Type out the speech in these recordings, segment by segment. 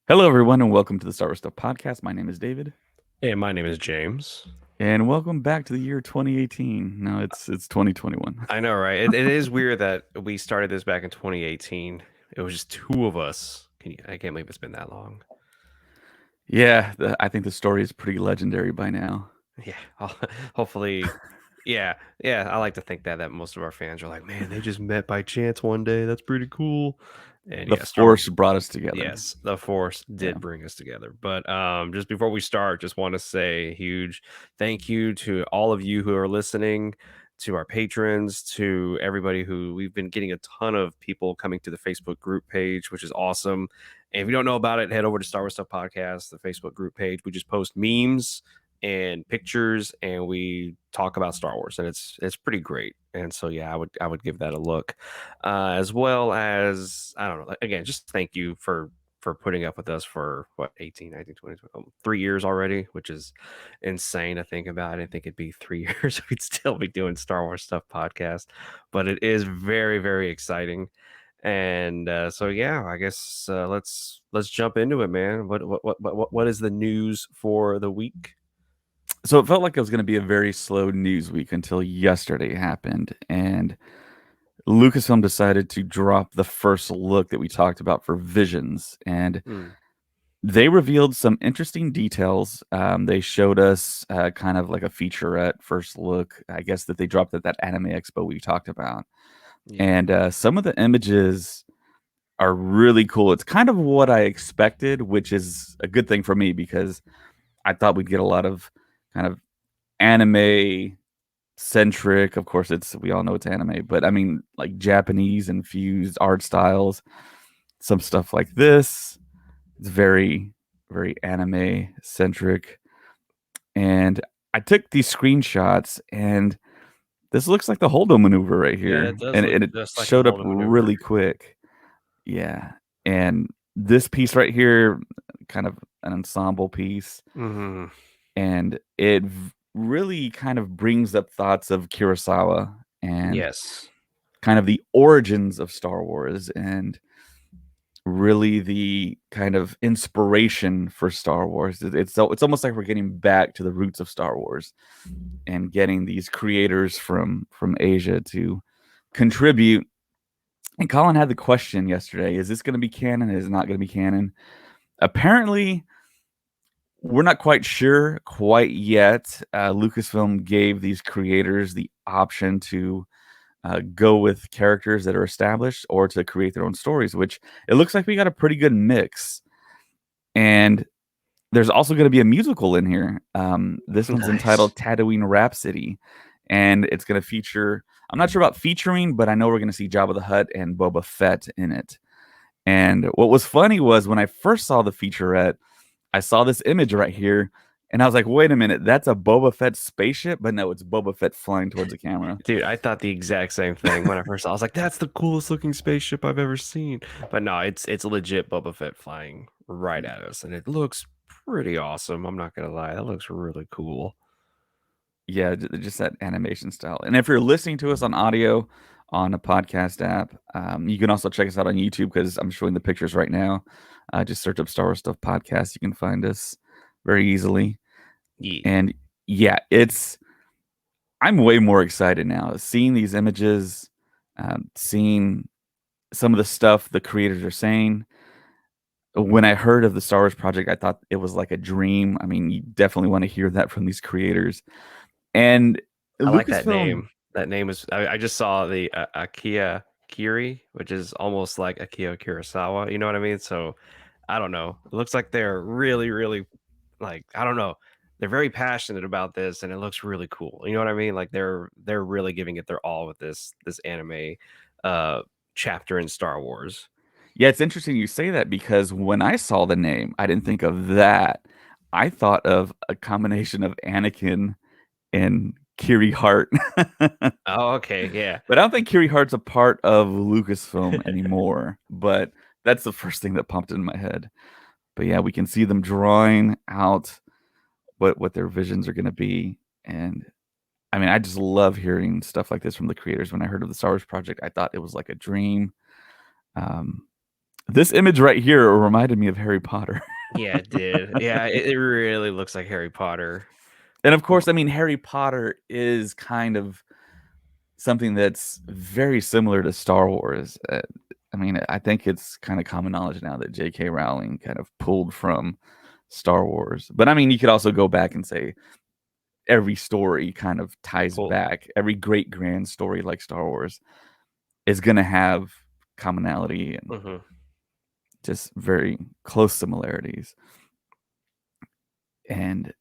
Hello, everyone, and welcome to the Star Wars Stuff Podcast. My name is David, Hey, my name is James. and welcome back to the year 2018. No, it's 2021. I know, right? It is weird that we started this back in 2018. It was just two of us. I can't believe it's been that long. Yeah, I think the story is pretty legendary by now. Yeah, hopefully, yeah. I like to think that most of our fans are like, man, they just met by chance one day. That's pretty cool. And The yeah, Star Wars. Force brought us together. Yes, the Force Yeah. did bring us together. But just before we start, just want to say a huge thank you to all of you who are listening, to our patrons, to everybody who we've been getting a ton of people coming to the Facebook group page, which is awesome. And if you don't know about it, head over to Star Wars Stuff Podcast, the Facebook group page. We just post memes and pictures, and we talk about Star Wars, and it's pretty great. And so yeah, I would give that a look, as well as I don't know. Again, just thank you for putting up with us for what 18, 19, 20, 3 years already, which is insane to think about. I didn't think it'd be 3 years. We'd still be doing Star Wars Stuff podcast, but it is very, very exciting. And so yeah, I guess let's jump into it, man. What is the news for the week? So it felt like it was going to be a very slow news week until yesterday happened, and Lucasfilm decided to drop the first look that we talked about for Visions, and Hmm. they revealed some interesting details. They showed us kind of like a featurette first look, I guess, that they dropped at that Anime Expo we talked about. Yeah. And some of the images are really cool. It's kind of what I expected, which is a good thing for me because I thought we'd get a lot of kind of anime centric. Of course, we all know it's anime, but I mean, like Japanese infused art styles, some stuff like this. It's very, very anime centric. And I took these screenshots, and this looks like the Holdo maneuver right Yeah, here. it does And look it just like the showed up Holden maneuver. really quick. Yeah. And this piece right here, kind of an ensemble piece. Hmm. And it really kind of brings up thoughts of Kurosawa and Yes. kind of the origins of Star Wars and really the kind of inspiration for Star Wars. It's almost like we're getting back to the roots of Star Wars and getting these creators from Asia to contribute. And Colin had the question yesterday: is this going to be canon? Is it not going to be canon? Apparently, we're not quite sure quite yet. Lucasfilm gave these creators the option to go with characters that are established or to create their own stories, which it looks like we got a pretty good mix. And there's also going to be a musical in here. This one's Nice. entitled Tatooine Rhapsody, and it's going to feature. I'm not sure about featuring, but I know we're going to see Jabba the Hutt and Boba Fett in it. And what was funny was when I first saw the featurette, I saw this image right here, and I was like, "Wait a minute, that's a Boba Fett spaceship?" But no, it's Boba Fett flying towards the camera. Dude, I thought the exact same thing when I first saw. I was like, "That's the coolest looking spaceship I've ever seen." But no, it's legit Boba Fett flying right at us, and it looks pretty awesome. I'm not gonna lie, that looks really cool. Yeah, just that animation style. And if you're listening to us on audio on a podcast app, you can also check us out on YouTube because I'm showing the pictures right now. Just search up Star Wars Stuff Podcast. You can find us very easily. Yeah, And yeah, I'm way more excited now seeing these images, seeing some of the stuff the creators are saying. When I heard of the Star Wars project, I thought it was like a dream. I mean, you definitely want to hear that from these creators. And I like that Lucasfilm, name. That name is. I just saw the Akia Kiri, which is almost like Akio Kurosawa. You know what I mean? So I don't know. It looks like they're really, really like I don't know. They're very passionate about this, and it looks really cool. You know what I mean? Like they're really giving it their all with this anime uh chapter in Star Wars. yeah, it's interesting you say that because when I saw the name, I didn't think of that. I thought of a combination of Anakin and Kiri Hart. But Oh, okay, yeah. I don't think Kiri Hart's a part of Lucasfilm anymore. But that's the first thing that popped in my head. But yeah, we can see them drawing out what their visions are going to be. And I mean, I just love hearing stuff like this from the creators. When I heard of the Star Wars project, I thought it was like a dream. Um, This image right here reminded me of Harry Potter. Yeah, it did. Yeah, it really looks like Harry Potter. And of Mm, course, I mean, Harry Potter is kind of something that's very similar to Star Wars. I mean, I think it's kind of common knowledge now that J.K. Rowling kind of pulled from Star Wars. But I mean, you could also go back and say every story kind of ties Cool. back. Every great grand story like Star Wars is going to have commonality and Hmm. just very close similarities. And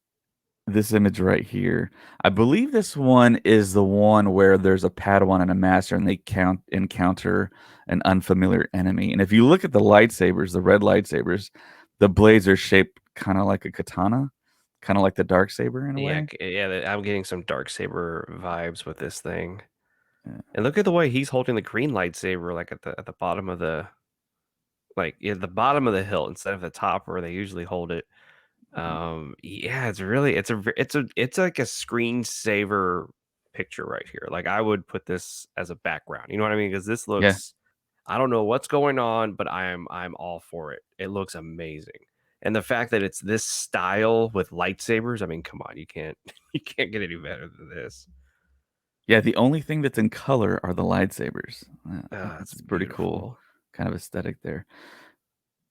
this image right here, I believe this one is the one where there's a Padawan and a master and they encounter an unfamiliar enemy. And if you look at the lightsabers, the red lightsabers, the blades are shaped kind of like a katana, kind of like the dark saber in a Yeah, way. yeah. I'm getting some dark saber vibes with this thing. Yeah. And look at the way he's holding the green lightsaber, like at the bottom of the like yeah, the bottom of the hilt instead of the top where they usually hold it. Yeah, it's really it's like a screensaver picture right here. Like I would put this as a background. You know what I mean? Because this Yeah. looks I don't know what's going on, but I'm all for it. It looks amazing. And the fact that it's this style with lightsabers, I mean, come on, you can't you can't get any better than this. Yeah, the only thing that's in color are the lightsabers. That's It's pretty cool beautiful. kind of aesthetic there.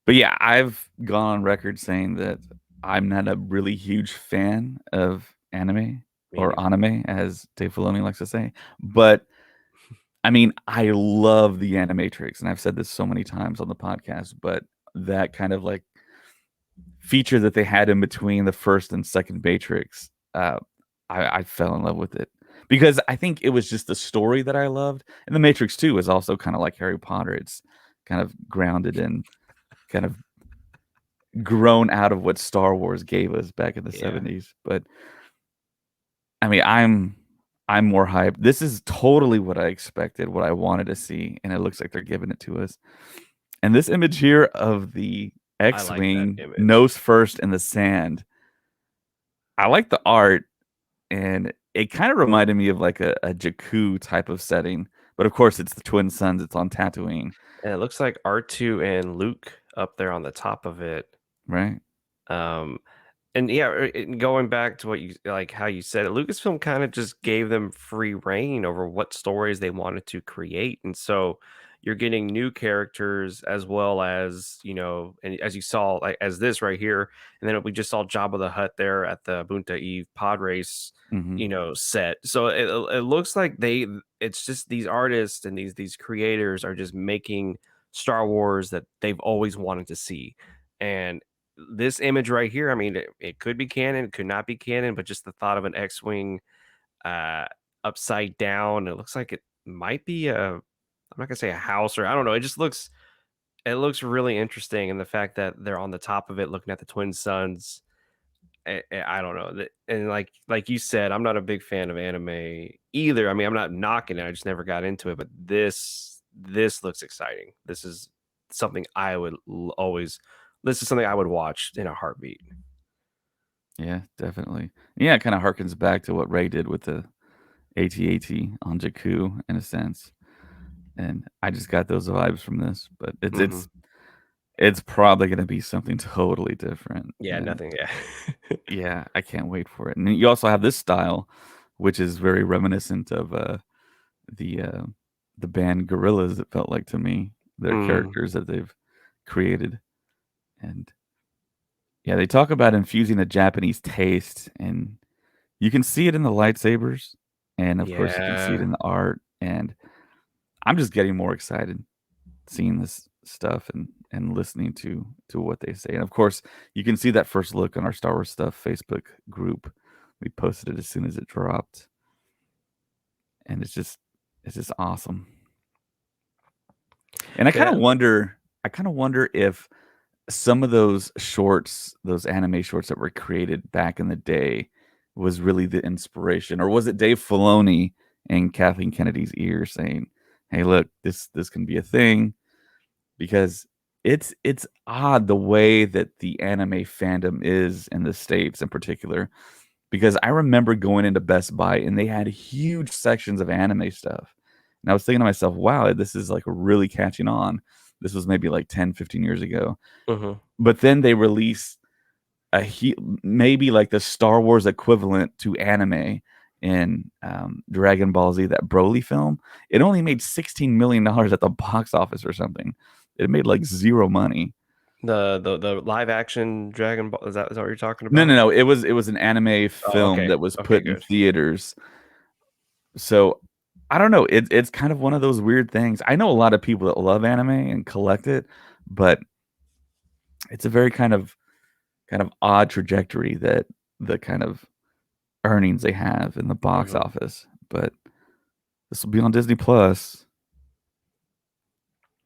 But yeah, I've gone on record saying that I'm not a really huge fan of anime Me or neither. anime, as Dave Filoni likes to say. But I mean, I love the Animatrix, and I've said this so many times on the podcast. But that kind of like feature that they had in between the first and second Matrix, I fell in love with it because I think it was just the story that I loved, and the Matrix 2 is also kind of like Harry Potter. It's kind of grounded in kind of grown out of what Star Wars gave us back in the Yeah, 70s. But I mean, I'm more hyped. This is totally what I expected, what I wanted to see, and it looks like they're giving it to us. And this image here of the I like that X-wing image. nose first in the sand, I like the art, and it kind of reminded me of like a Jakku type of setting. But of course, it's the Twin Suns. It's on Tatooine, And it looks like R2 and Luke up there on the top of it. right? Um, and yeah, going back to what you like how you said it, Lucasfilm kind of just gave them free reign over what stories they wanted to create. And so you're getting new characters as well as, you know, and as you saw, like as this right here, and then we just saw Jabba the Hutt there at the Bunta Eve pod race, Hmm. you know, set. So it looks like it's just these artists and these creators are just making Star Wars that they've always wanted to see. And this image right here, I mean, it could be canon, it could not be canon, but just the thought of an X-wing uh upside down, it looks like it might be I'm not gonna say a house or I don't know. It looks really interesting, and the fact that they're on the top of it looking at the twin suns. I don't know. And like you said, I'm not a big fan of anime either. I mean, I'm not knocking it. I just never got into it. But this looks exciting. This is something I would always. This is something I would watch in a heartbeat. Yeah, definitely. Yeah, it kind of harkens back to what Ray did with the AT-AT on Jakku in a sense. And I just got those vibes from this, but it's Hmm. it's it's probably going to be something totally different. Yeah, And nothing. Yeah. yeah, I can't wait for it. And you also have this style, which is very reminiscent of the uh, the band Gorillas. It felt like to me their Mm, characters that they've created, and yeah, they talk about infusing a Japanese taste, and you can see it in the lightsabers, and of course you can see it yeah. in the art. And I'm just getting more excited seeing this stuff and listening to what they say. And of course, you can see that first look on our Star Wars Stuff Facebook group. We posted it as soon as it dropped, and it's just awesome. And Yeah. I kind of wonder if some of those shorts, those anime shorts that were created back in the day, was really the inspiration, or was it Dave Filoni and Kathleen Kennedy's ear saying, "Hey, look, this can be a thing." Because it's odd the way that the anime fandom is in the States in particular, because I remember going into Best Buy and they had huge sections of anime stuff. And I was thinking to myself, wow, this is like really catching on. This was maybe like 10, 15 years ago. Mhm. But then they released maybe like the Star Wars equivalent to anime in Dragon Ball Z, that Broly film. It only made $16 million at the box office or something. It made like zero money. The live action Dragon Ball, is that what you're talking No, no, about? no. It was an anime Oh, film okay. that was Okay, put in good. theaters. So I don't know. It's kind of one of those weird things. I know a lot of people that love anime and collect it, but it's a very kind of odd trajectory that the kind of earnings they have in the box Mhm. office. But this will be on Disney Plus,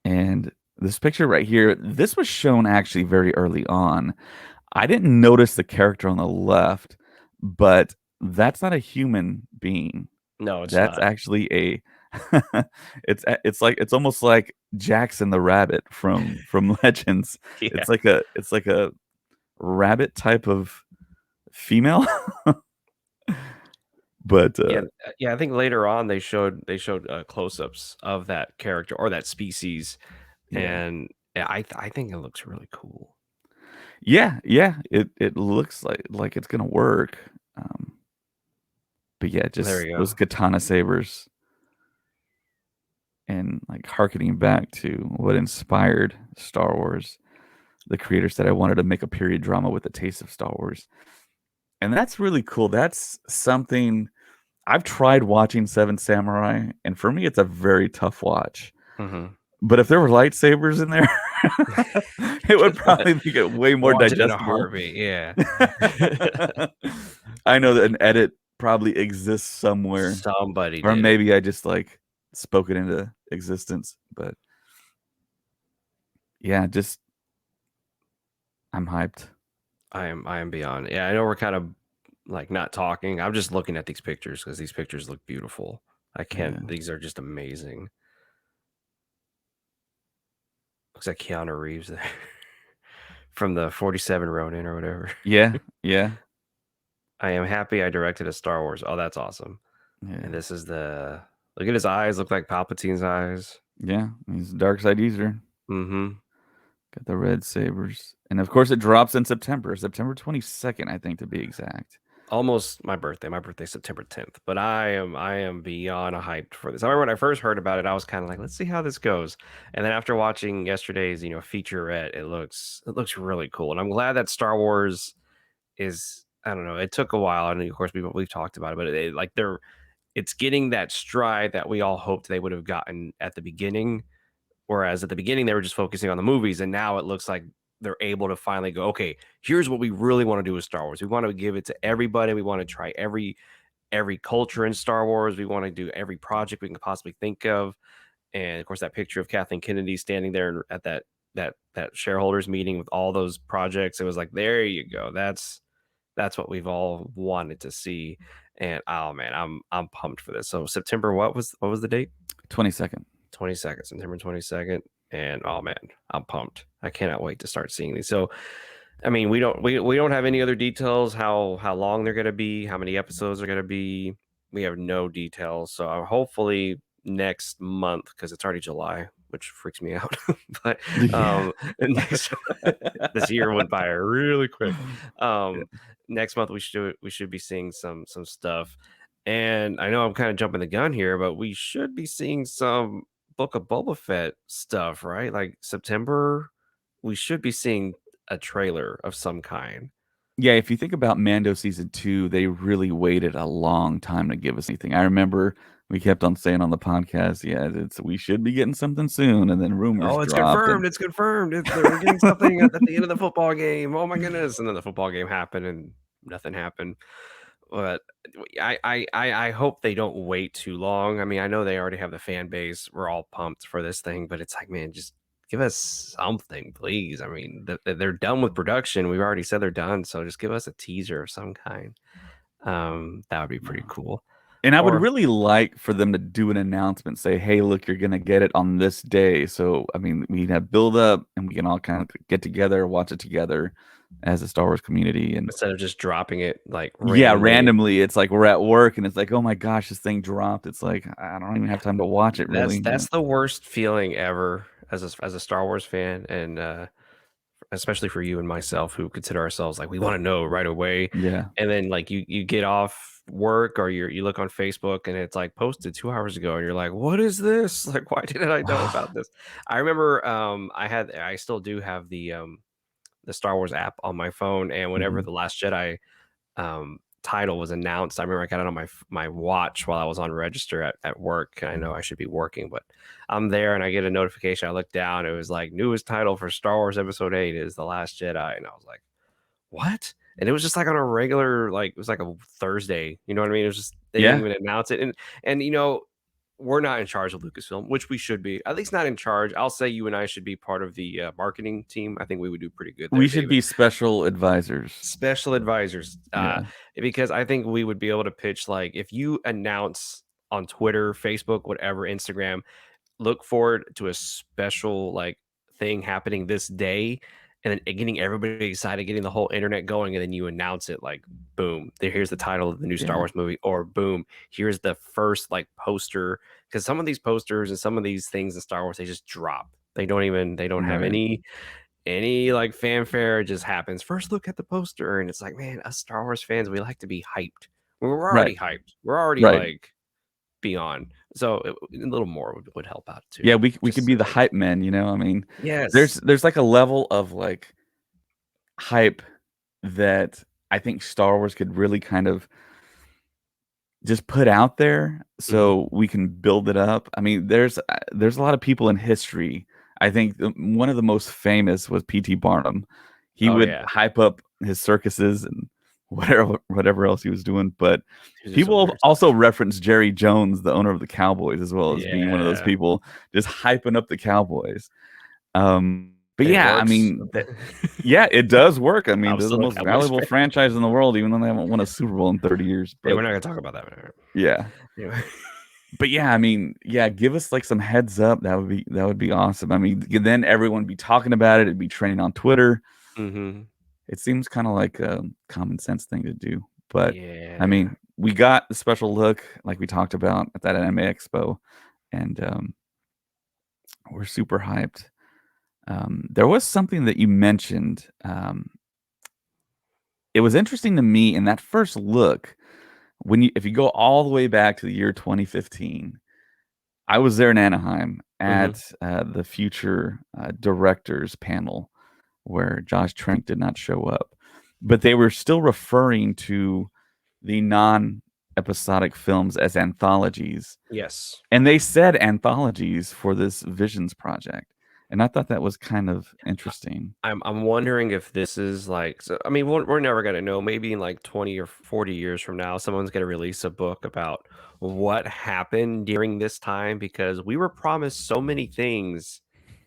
and this picture right here, this was shown actually very early on. I didn't notice the character on the left, but that's not a human being. No, it's That's not. actually a it's almost like Jackson the rabbit from Legends. Yeah. It's like a rabbit type of female, but Yeah, yeah, I think later on they showed close-ups of that character or that species, yeah. and yeah, I think it looks really cool. Yeah, yeah, it looks like it's gonna work. Um, but yeah, There just you those go. katana sabers and like harkening back to what inspired Star Wars. The creator said I wanted to make a period drama with a taste of Star Wars. And that's really cool. That's something I've tried watching Seven Samurai, and for me, it's a very tough watch. Mhm. But if there were lightsabers in there, it would probably make it way more Watch it in a digestible. heartbeat, yeah. I know that an edit probably exists somewhere, Somebody or did it. maybe I just like spoke it into existence. But yeah, just I'm hyped. I am beyond. Yeah, I know we're kind of like not talking. I'm just looking at these pictures because these pictures look beautiful. I Yeah, can't. These are just amazing. Looks like Keanu Reeves there from the 47 Ronin or whatever. yeah, yeah, I am happy I directed a Star Wars. Oh, that's awesome. And yeah, this is the look at his eyes. Look like Palpatine's eyes. yeah. He's a dark side user. Mm-hmm. Got the red sabers, and of course, it drops in September, September 22nd, I think to be exact. Almost my birthday. My birthday's September 10th. But I am beyond hyped for this. I remember when I first heard about it, I was kind of like, let's see how this goes. And then after watching yesterday's, featurette, it looks really cool. And I'm glad that Star Wars is, I don't know, it took a while. And of course we've talked about it, but like it's getting that stride that we all hoped they would have gotten at the beginning. Whereas at the beginning they were just focusing on the movies, and now it looks like they're able to finally go, okay, here's what we really want to do with Star Wars. We want to give it to everybody. We want to try every culture in Star Wars. We want to do every project we can possibly think of. And of course, that picture of Kathleen Kennedy standing there at that shareholders meeting with all those projects. It was like, there you go. That's what we've all wanted to see. And oh man, I'm pumped for this. So September, what was the date? 22nd. 22nd, September 22nd. And oh man, I'm pumped. I cannot wait to start seeing these. So, I mean, we don't have any other details how long they're going to be, how many episodes are going to be. We have no details. So, hopefully next month because it's already July, which freaks me out. But Yeah. next this year went by really quick. Next month we should be seeing some stuff. And I know I'm kind of jumping the gun here, but we should be seeing some Book of Boba Fett stuff, right? Like September, we should be seeing a trailer of some kind. Yeah, if you think about Mando season 2, they really waited a long time to give us anything. I remember we kept on saying on the podcast, yeah, we should be getting something soon, and then rumors Oh, it's dropped, and confirmed. It's confirmed. We're getting something at the end of the football game. Oh my goodness! And then the football game happened, and nothing happened. But I hope they don't wait too long. I mean, I know they already have the fan base. We're all pumped for this thing, but it's like, man, just give us something, please. I mean, they're done with production. We've already said they're done, so just give us a teaser of some kind. That would be pretty no. cool. And I would Or really like for them to do an announcement, say, "Hey, look, you're gonna get it on this day." So, I mean, we have build up, and we can all kind of get together, watch it together as a Star Wars community. And instead of just dropping it like yeah, randomly, randomly, it's like we're at work, and it's like, "Oh my gosh, this thing dropped." It's like I don't even have time to watch it, that's really. that's the worst feeling ever. as a Star Wars fan, and especially for you and myself who consider ourselves like we want to know right away, Yeah. and then like you get off work or you look on Facebook and it's like posted 2 hours ago and you're like, what is this? Like, why didn't I know about this? I remember I still do have the Star Wars app on my phone, and whenever Mhm. the Last Jedi title was announced, I remember I got it on my watch while I was on register at work. I know I should be working, but I'm there and I get a notification. I look down, it was like newest title for Star Wars Episode 8 is The Last Jedi, and I was like, what? And it was just like on a regular, like it was like a Thursday. You know what I mean? It was just they didn't Yeah. even announce it, and we're not in charge of Lucasfilm, which we should be. At least not in charge. I'll say you and I should be part of the marketing team. I think we would do pretty good there, We should David. be special advisors. Special advisors, Yeah. because I think we would be able to pitch like if you announce on Twitter, Facebook, whatever, Instagram, look forward to a special like thing happening this day, and then getting everybody excited, getting the whole internet going, and then you announce it like boom, here's the title of the new Star Yeah. Wars movie, or boom, here's the first like poster, because some of these posters and some of these things in Star Wars they just drop. They don't have Right. any like fanfare. It just happens. First look at the poster, and it's like, man, us Star Wars fans, we like to be hyped. We're Right. already hyped. We're already Right. like beyond. So a little more would help out Yeah, too. we could Just be the saying. hype men, you know? I mean, Yes. there's like a level of like hype that I think Star Wars could really kind of just put out there Mhm. so we can build it up. I mean, there's a lot of people in history. I think one of the most famous was P.T. Barnum. He Oh would yeah. hype up his circuses and whatever else he was doing, but He was some people weird stuff. also reference Jerry Jones, the owner of the Cowboys, as well as being one of those Yeah. people just hyping up the Cowboys. But And it yeah, I works. mean, yeah, it does work. I mean, I'm they're the still a most Cowboys valuable fan. franchise in the world, even though they haven't won a Super Bowl in 30 years. Hey, But we're not gonna talk about that. yeah, Anyway. but yeah, I mean, yeah, give us like some heads up. That would be awesome. I mean, then everyone would be talking about it. It'd be trending on Twitter. Hmm. It seems kind of like a common sense thing to do. But I Yeah. mean, we got the special look like we talked about at that anime expo, and we're super hyped. There was something that you mentioned. It was interesting to me in that first look if you go all the way back to the year 2015. I was there in Anaheim Hmm. at the future directors panel where Josh Trank did not show up, but they were still referring to the non-episodic films as anthologies, Yes. and they said anthologies for this Visions project, and I thought that was kind of interesting. I'm wondering if this is like, so I mean we're never gonna know. Maybe in like 20 or 40 years from now, someone's gonna release a book about what happened during this time, because we were promised so many things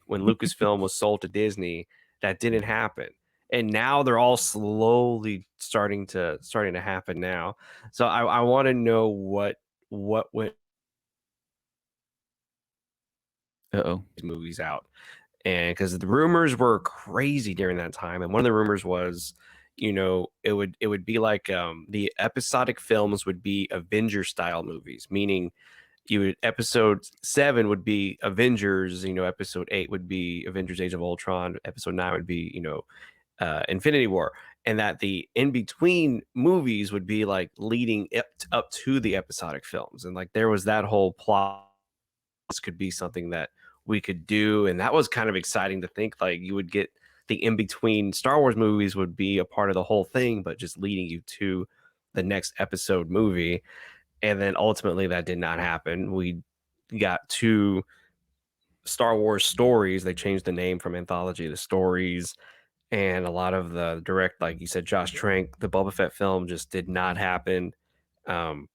when Lucasfilm was sold to Disney that didn't happen. And now they're all slowly starting to happen now. So I want to know what went Uh-oh. these movies out. And because the rumors were crazy during that time, and one of the rumors was, it would be like the episodic films would be Avenger style movies, meaning episode 7 would be Avengers, episode 8 would be Avengers Age of Ultron, episode 9 would be Infinity War, and that the in between movies would be like leading up to the episodic films, and like there was that whole plot. This could be something that we could do, and that was kind of exciting to think like you would get the in between Star Wars movies would be a part of the whole thing, but just leading you to the next episode movie. And then ultimately that did not happen. We got two Star Wars stories. They changed the name from anthology to stories, and a lot of the direct, like you said, Josh Trank, the Boba Fett film just did not happen. Um,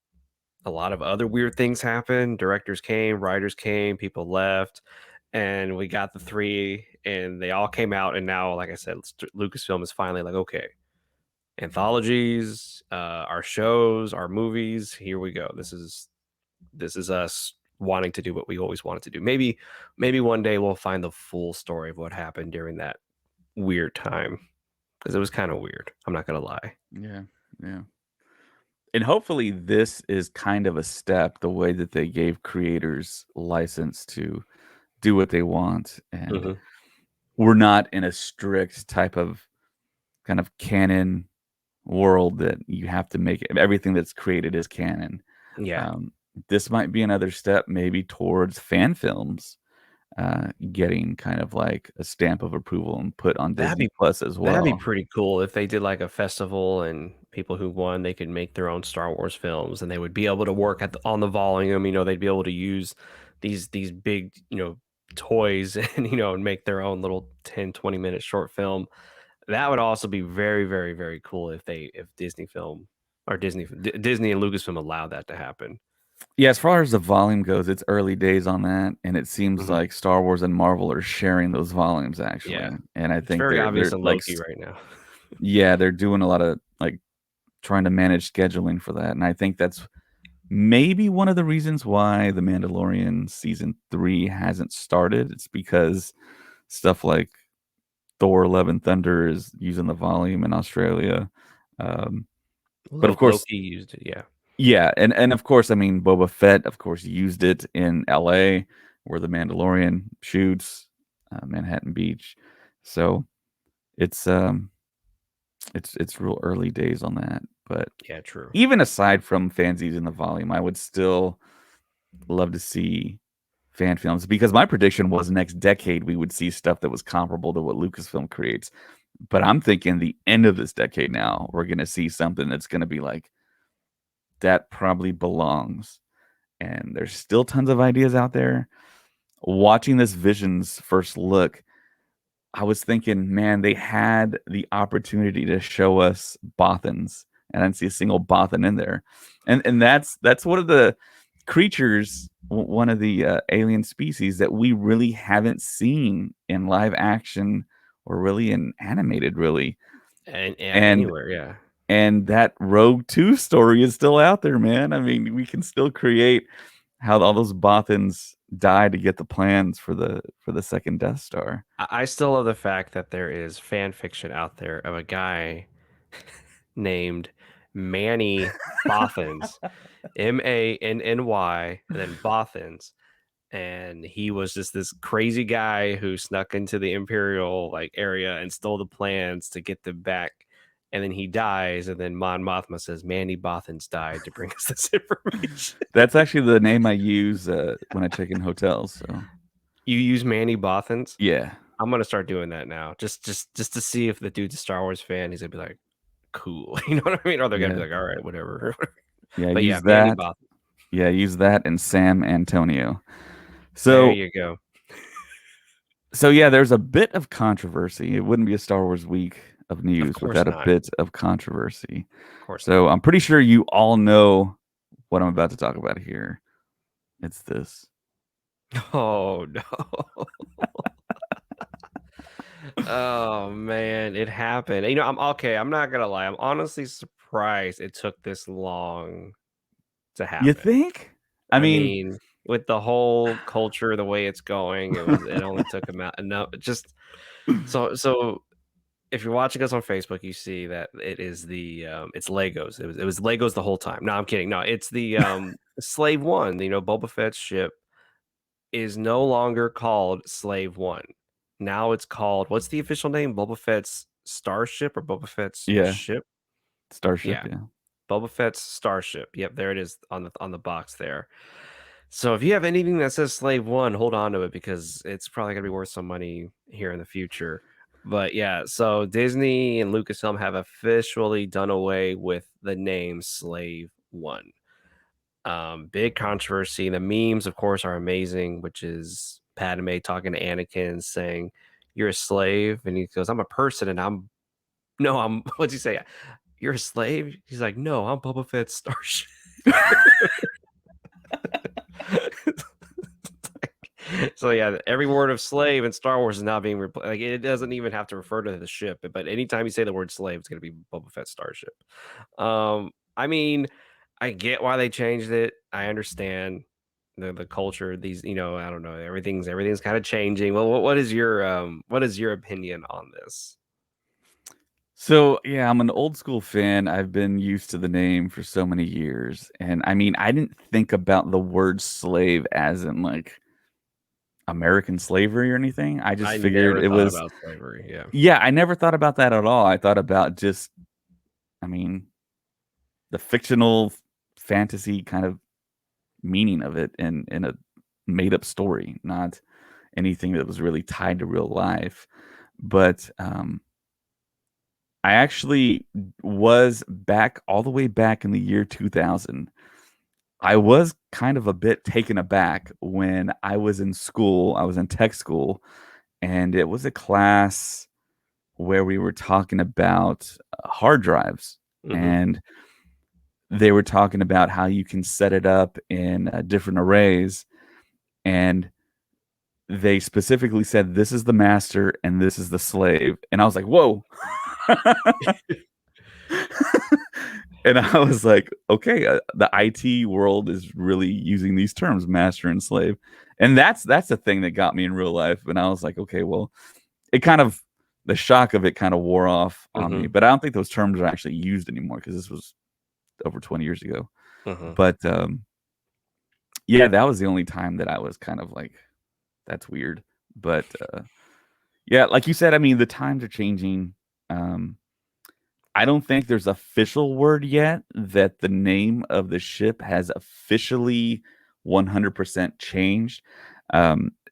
a lot of other weird things happened. Directors came, writers came, people left, and we got the three, and they all came out. And now, like I said, Lucasfilm is finally like, okay, anthologies, our shows, our movies. Here we go. This is us wanting to do what we always wanted to do. Maybe one day we'll find the full story of what happened during that weird time, because it was kind of weird. I'm not gonna lie. Yeah, yeah. And hopefully this is kind of a step the way that they gave creators license to do what they want, and Mhm. we're not in a strict type of kind of canon world that you have to make everything that's created is canon. Yeah. Um, this might be another step, maybe towards fan films getting kind of like a stamp of approval and put on That'd Disney be Plus as that'd be well. pretty cool if they did like a festival and people who won, they could make their own Star Wars films and they would be able to work on the volume, they'd be able to use these big, toys and and make their own little 10-20 minute short film. That would also be very, very, very cool if Disney film or Disney and Lucasfilm allowed that to happen. Yeah, as far as the volume goes, it's early days on that, and it seems Mhm. like Star Wars and Marvel are sharing those volumes Yeah. actually, and I It's think very they're obvious in like Loki right now. yeah, they're doing a lot of like trying to manage scheduling for that, and I think that's maybe one of the reasons why The Mandalorian season 3 hasn't started. It's because stuff like Thor: Love and Thunder is using the volume in Australia. Um, but of course, Loki used it, yeah. yeah, and of course, I mean, Boba Fett, of course, used it in LA where The Mandalorian shoots, Manhattan Beach. So it's it's real early days on that. But Yeah, true. even aside from fans using the volume, I would still love to see fan films because my prediction was next decade we would see stuff that was comparable to what Lucasfilm creates. But I'm thinking the end of this decade now, we're gonna see something that's gonna be like that probably belongs. And there's still tons of ideas out there. Watching this Visions first look, I was thinking, man, they had the opportunity to show us Bothans, and I didn't see a single Bothan in there. And that's one of the creatures, one of the alien species that we really haven't seen in live action or really in animated, really. And yeah, And anywhere, yeah. and that Rogue 2 story is still out there, man. I mean, we can still create how all those Bothans died to get the plans for the second Death Star. I still love the fact that there is fan fiction out there of a guy named Manny Bothans, Manny, and then Bothans. And he was just this crazy guy who snuck into the Imperial like area and stole the plans to get them back. And then he dies, and then Mon Mothma says Manny Bothans died to bring us this information. That's actually the name I use when I check in hotels. So You use Manny Bothans? yeah, I'm gonna start doing that now, just to see if the dude's a Star Wars fan. He's gonna be like, "Cool," you know what I mean? Or they're gonna be yeah, like, "All right, whatever." yeah. But yeah, Use Manny that. Bothans. Yeah, use that and Sam Antonio. There So you go. so yeah, there's a bit of controversy. It wouldn't be a Star Wars week of Of news course without a not. bit of controversy. Of course not. So I'm pretty sure you all know what I'm about to talk about here. It's this. Oh no. Oh man, it happened. I'm okay. I'm not gonna lie. I'm honestly surprised it took this long to You happen. think? I I mean, mean, with the whole culture, the way it's going, it only took about enough. Just so if you're watching us on Facebook, you see that it is it's Legos. It was Legos the whole time. No, I'm kidding. No, it's the Slave One. Boba Fett's ship is no longer called Slave One. Now it's called, what's the official name? Boba Fett's Starship or Boba Fett's yeah, ship? Starship. Yeah, Yeah. Boba Fett's Starship. Yep, there it is on the box there. So if you have anything that says Slave One, hold on to it because it's probably gonna be worth some money here in the future. But yeah, so Disney and Lucasfilm have officially done away with the name Slave One. Big controversy. The memes, of course, are amazing, which is Padme talking to Anakin saying, "You're a slave," and he goes, "I'm a person," and I'm no, I'm what's he say? You're a slave? He's like, "No, I'm Boba Fett's Starship." So yeah, every word of slave in Star Wars is now being like it doesn't even have to refer to the ship, but anytime you say the word slave, it's gonna be Boba Fett's Starship. I mean, I get why they changed it. I understand the culture. These, I don't know, everything's kind of changing. Well, what is your opinion on this? So yeah, I'm an old school fan. I've been used to the name for so many years, and I mean, I didn't think about the word slave as in like American slavery or anything. I just I figured never it thought was, about slavery. Yeah. yeah, I never thought about that at all. I thought about just, I mean, the fictional fantasy kind of meaning of it in a made up story, not anything that was really tied to real life. But I actually was back all the way back in the year 2000. I was kind of a bit taken aback when I was in school. I was in tech school, and it was a class where we were talking about hard drives. Mm-hmm. And they were talking about how you can set it up in different arrays. And they specifically said, this is the master and this is the slave. And I was like, whoa. And I was like, okay, the IT world is really using these terms, master and slave. And that's the thing that got me in real life. And I was like, okay, well, it kind of, the shock of it kind of wore off on me. Mm-hmm. But I don't think those terms are actually used anymore because this was over 20 years ago. Mm-hmm. But yeah, that was the only time that I was kind of like, that's weird. But yeah, like you said, I mean, the times are changing. Um, I don't think there's official word yet that the name of the ship has officially 100% changed.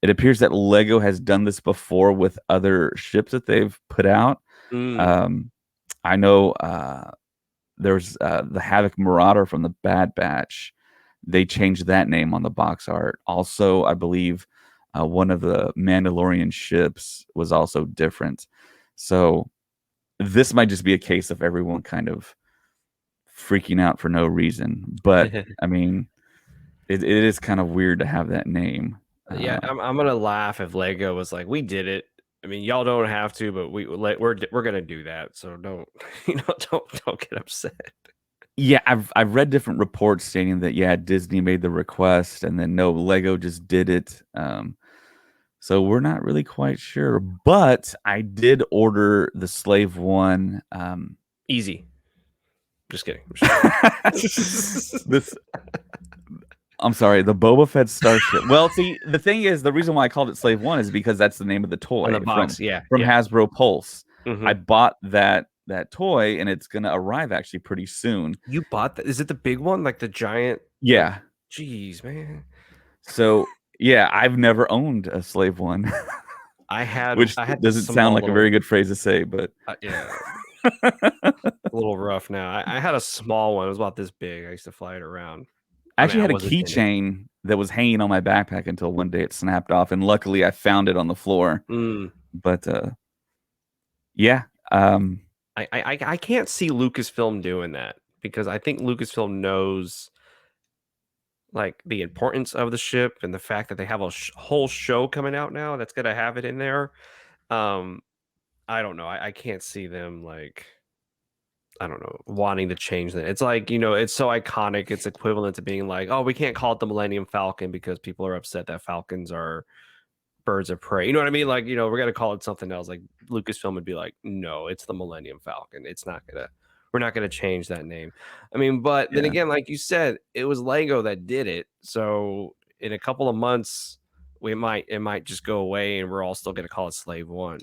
It appears that Lego has done this before with other ships that they've put out. Mm. Um, I know there's the Havoc Marauder from the Bad Batch. They changed that name on the box art. Also, I believe one of the Mandalorian ships was also different. So this might just be a case of everyone kind of freaking out for no reason. But I mean, it is kind of weird to have that name. Yeah, I'm gonna laugh if Lego was like, "We did it." I mean, y'all don't have to, but we're gonna do that. So don't don't get upset. Yeah, I've read different reports stating that yeah, Disney made the request and then no, Lego just did it. So we're not really quite sure, but I did order the Slave One. Easy. Just kidding. Just kidding. This I'm sorry, the Boba Fett Starship. Well, see, the thing is, the reason why I called it Slave One is because that's the name of the On toy the box, yeah, from yeah. Hasbro Pulse. I Mm-hmm. bought that toy, and it's gonna arrive actually pretty soon. You bought that? Is it the big one, like the giant? Like, Yeah. geez, man. So yeah, I've never owned a Slave One, which I had the doesn't sound small like a little. very good phrase to say, but Yeah, a little rough now. I had a small one. It was about this big. I used to fly it around. I I mean, actually I had a wasn't in it. keychain that was hanging on my backpack until one day it snapped off, and luckily I found it on the floor. Mm. But yeah, um, I can't see Lucasfilm doing that because I think Lucasfilm knows like the importance of the ship and the fact that they have a whole show coming out now that's gonna have it in there. Um, I don't know. I can't see them like I don't know wanting to change that. It's like it's so iconic. It's equivalent to being like, oh, we can't call it the Millennium Falcon because people are upset that Falcons are birds of prey. You know what I mean? Like, we're gonna call it something else. Like Lucasfilm would be like, no, it's the Millennium Falcon. We're not gonna change that name. I mean, but then yeah, again, like you said, it was Lego that did it. So in a couple of months, it might just go away and we're all still gonna call it Slave One.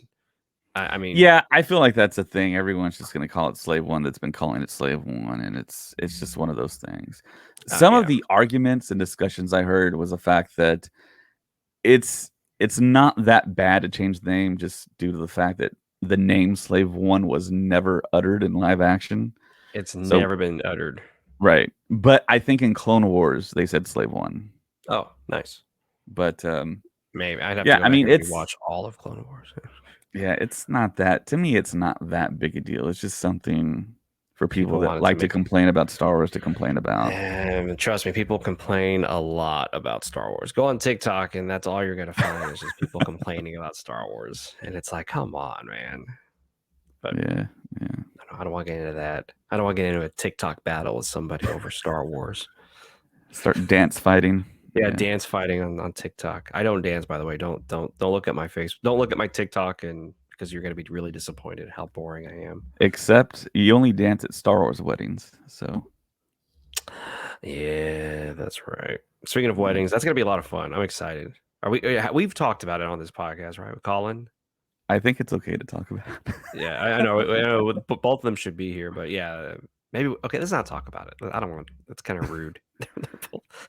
I mean, yeah. I feel like that's a thing. Everyone's just gonna call it Slave One. That's been calling it Slave One, and it's just one of those things. Some of yeah, the arguments and discussions I heard was the fact that it's it's not that bad to change the name just due to the fact that the name Slave One was never uttered in live action. it's So never been uttered. right, but I think in Clone Wars they said Slave One. Oh, nice. But Maybe I'd have to yeah, go I back mean and it's rewatch all of Clone Wars. yeah, it's not that to me. It's not that big a deal. It's just something for people People that wanted to like to make complain about Star Wars to complain about. And trust me, people complain a lot about Star Wars. Go on TikTok, and that's all you're gonna find is just people complaining about Star Wars. And it's like, come on, man. But Yeah, yeah. I don't want to get into that. I don't want to get into a TikTok battle with somebody over Star Wars. Start dance fighting. Yeah, Yeah. dance fighting on TikTok. I don't dance, by the way. Don't look at my face. Don't look at my TikTok, and because you're gonna be really disappointed how boring I am. Except you only dance at Star Wars weddings. So Yeah, that's right. Speaking of weddings, that's gonna be a lot of fun. I'm excited. Are we? We've talked about it on this podcast, right? With Colin. I think it's okay to talk about. Yeah, I know. I know. Both of them should be here, but yeah, maybe. Okay, let's not talk about it. I don't want. That's kind of rude.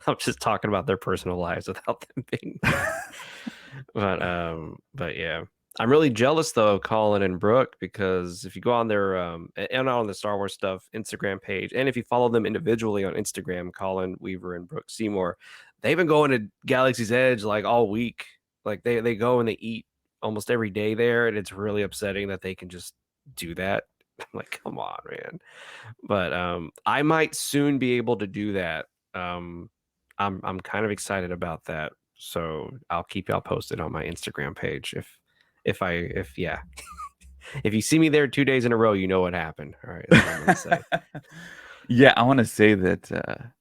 I'm just talking about their personal lives without them being there. But yeah, I'm really jealous though of Colin and Brooke, because if you go on their and on the Star Wars stuff Instagram page, and if you follow them individually on Instagram, Colin Weaver and Brooke Seymour, they've been going to Galaxy's Edge like all week. Like they go and they eat almost every day there, and it's really upsetting that they can just do that. I'm like, come on, man. But I might soon be able to do that. I'm kind of excited about that. So I'll keep y'all posted on my Instagram page if yeah. If you see me there 2 days in a row, you know what happened. All right, that's what I'm gonna say. Yeah, I want to say that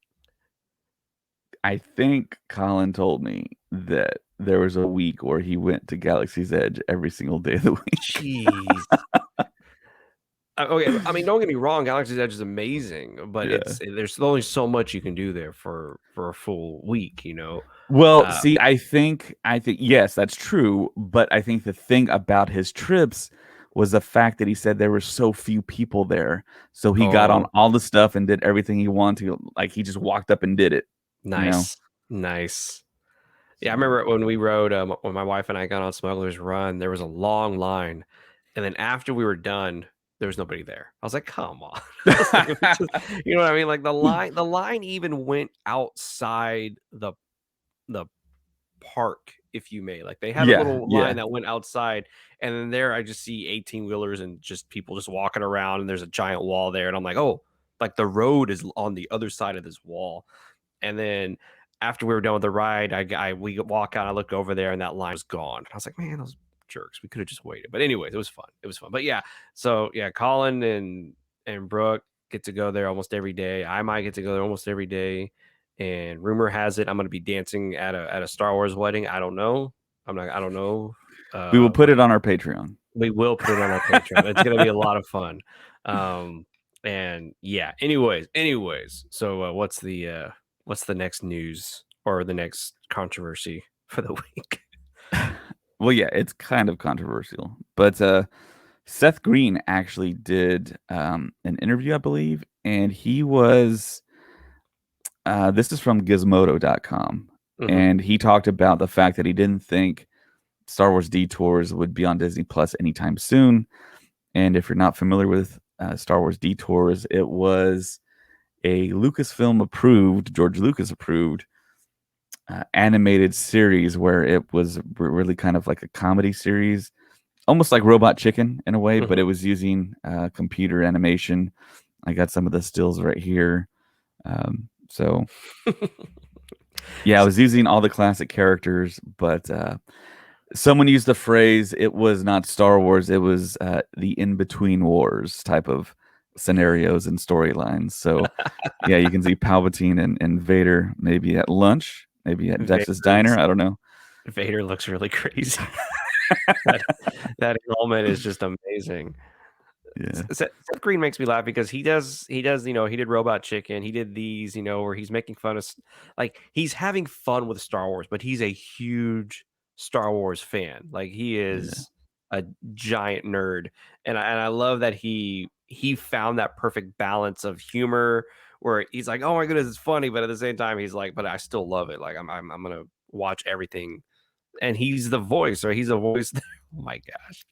I think Colin told me that there was a week where he went to Galaxy's Edge every single day of the week. Jeez. Okay, I mean, don't get me wrong, Galaxy's Edge is amazing, but Yeah. there's only so much you can do there for a full week, you know. Well, see, I think yes, that's true, but I think the thing about his trips was the fact that he said there were so few people there. So he got on Oh, all the stuff and did everything he wanted to. Like he just walked up and did it, you know? nice. Yeah, I So, remember when we rode, when my wife and I got on Smuggler's Run, there was a long line, and then after we were done, there was nobody there. I was like, "Come on!" I was like, you know what I mean? Like the line even went outside the park, if you may. Like they had a yeah, little line yeah. that went outside, and then there I just see 18 wheelers and just people just walking around, and there's a giant wall there, and I'm like, "Oh, like the road is on the other side of this wall." And then after we were done with the ride, we walk out. I look over there, and that line was gone. I was like, man, those jerks. We could have just waited. But anyways, it was fun. It was fun. But yeah, so yeah, Colin and Brooke get to go there almost every day. I might get to go there almost every day. And rumor has it I'm going to be dancing at a Star Wars wedding. I don't know. I don't know. We will put But it on our Patreon. we will put it on our Patreon. It's going to be a lot of fun. And yeah. Anyways. So what's the next news or the next controversy for the week? Well, yeah, it's kind of controversial, but Seth Green actually did an interview, I believe, and he was. This is from Gizmodo.com, Mm-hmm. and he talked about the fact that he didn't think Star Wars Detours would be on Disney Plus anytime soon. And if you're not familiar with Star Wars Detours, it was a Lucasfilm approved, George Lucas approved animated series where it was really kind of like a comedy series, almost like Robot Chicken in a way, but it Mm-hmm. was using computer animation. I got some of the stills right here. So yeah, I was using all the classic characters, but someone used the phrase, it was not Star Wars, it was the in-between wars type of scenarios and storylines. So yeah, you can see Palpatine and Vader maybe at lunch, maybe at Dex's Diner. I don't know. Vader looks really crazy. that, that helmet is just amazing. Yeah. Seth Green makes me laugh because he does, he did Robot Chicken. He did these, where he's making fun of, like, he's having fun with Star Wars, but he's a huge Star Wars fan. Like, he Yeah. is a giant nerd. And I love that he found that perfect balance of humor where he's like, oh my goodness, it's funny. But at the same time, he's like, but I still love it. Like, I'm going to watch everything. And he's the voice, or he's a voice. Oh my gosh.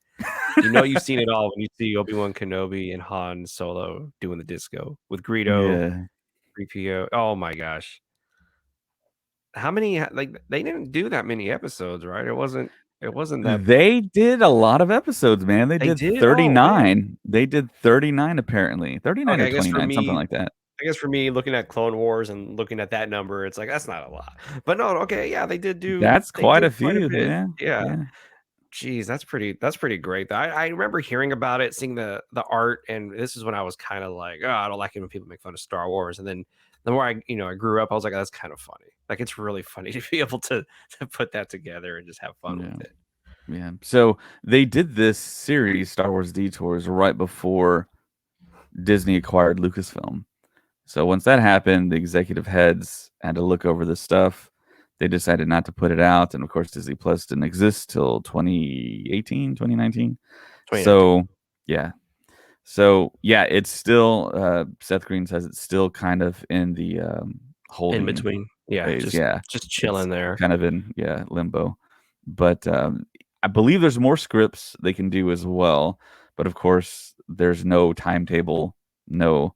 You've seen it all when you see Obi-Wan Kenobi and Han Solo doing the disco with Greedo, Yeah. 3PO. Oh my gosh. How many like they didn't do that many episodes, right? It wasn't that They did a lot of episodes, man. They they did did? Oh man. 39. They did 39 apparently. 39 Okay, or 29, something like that. I guess for me looking at Clone Wars and looking at that number, it's like that's not a lot. But no, okay, yeah, That's they quite did a quite a few. bit. Yeah. Yeah. Yeah. Geez, that's pretty great. I remember hearing about it, seeing the art, and this is when I was kind of like, oh, I don't like it when people make fun of Star Wars. And then the more I grew up, I was like, oh, that's kind of funny. Like it's really funny to be able to put that together and just have fun Yeah. with it. Yeah. So they did this series, Star Wars Detours, right before Disney acquired Lucasfilm. So once that happened, the executive heads had to look over this stuff. they decided not to put it out, and of course Disney Plus didn't exist till 2018, 2019. 2019. So yeah, it's still Seth Green says it's still kind of in the In holding between. Yeah, phase. Yeah, just it's chilling there. kind of in limbo, but I believe there's more scripts they can do as well. But of course, there's no timetable, no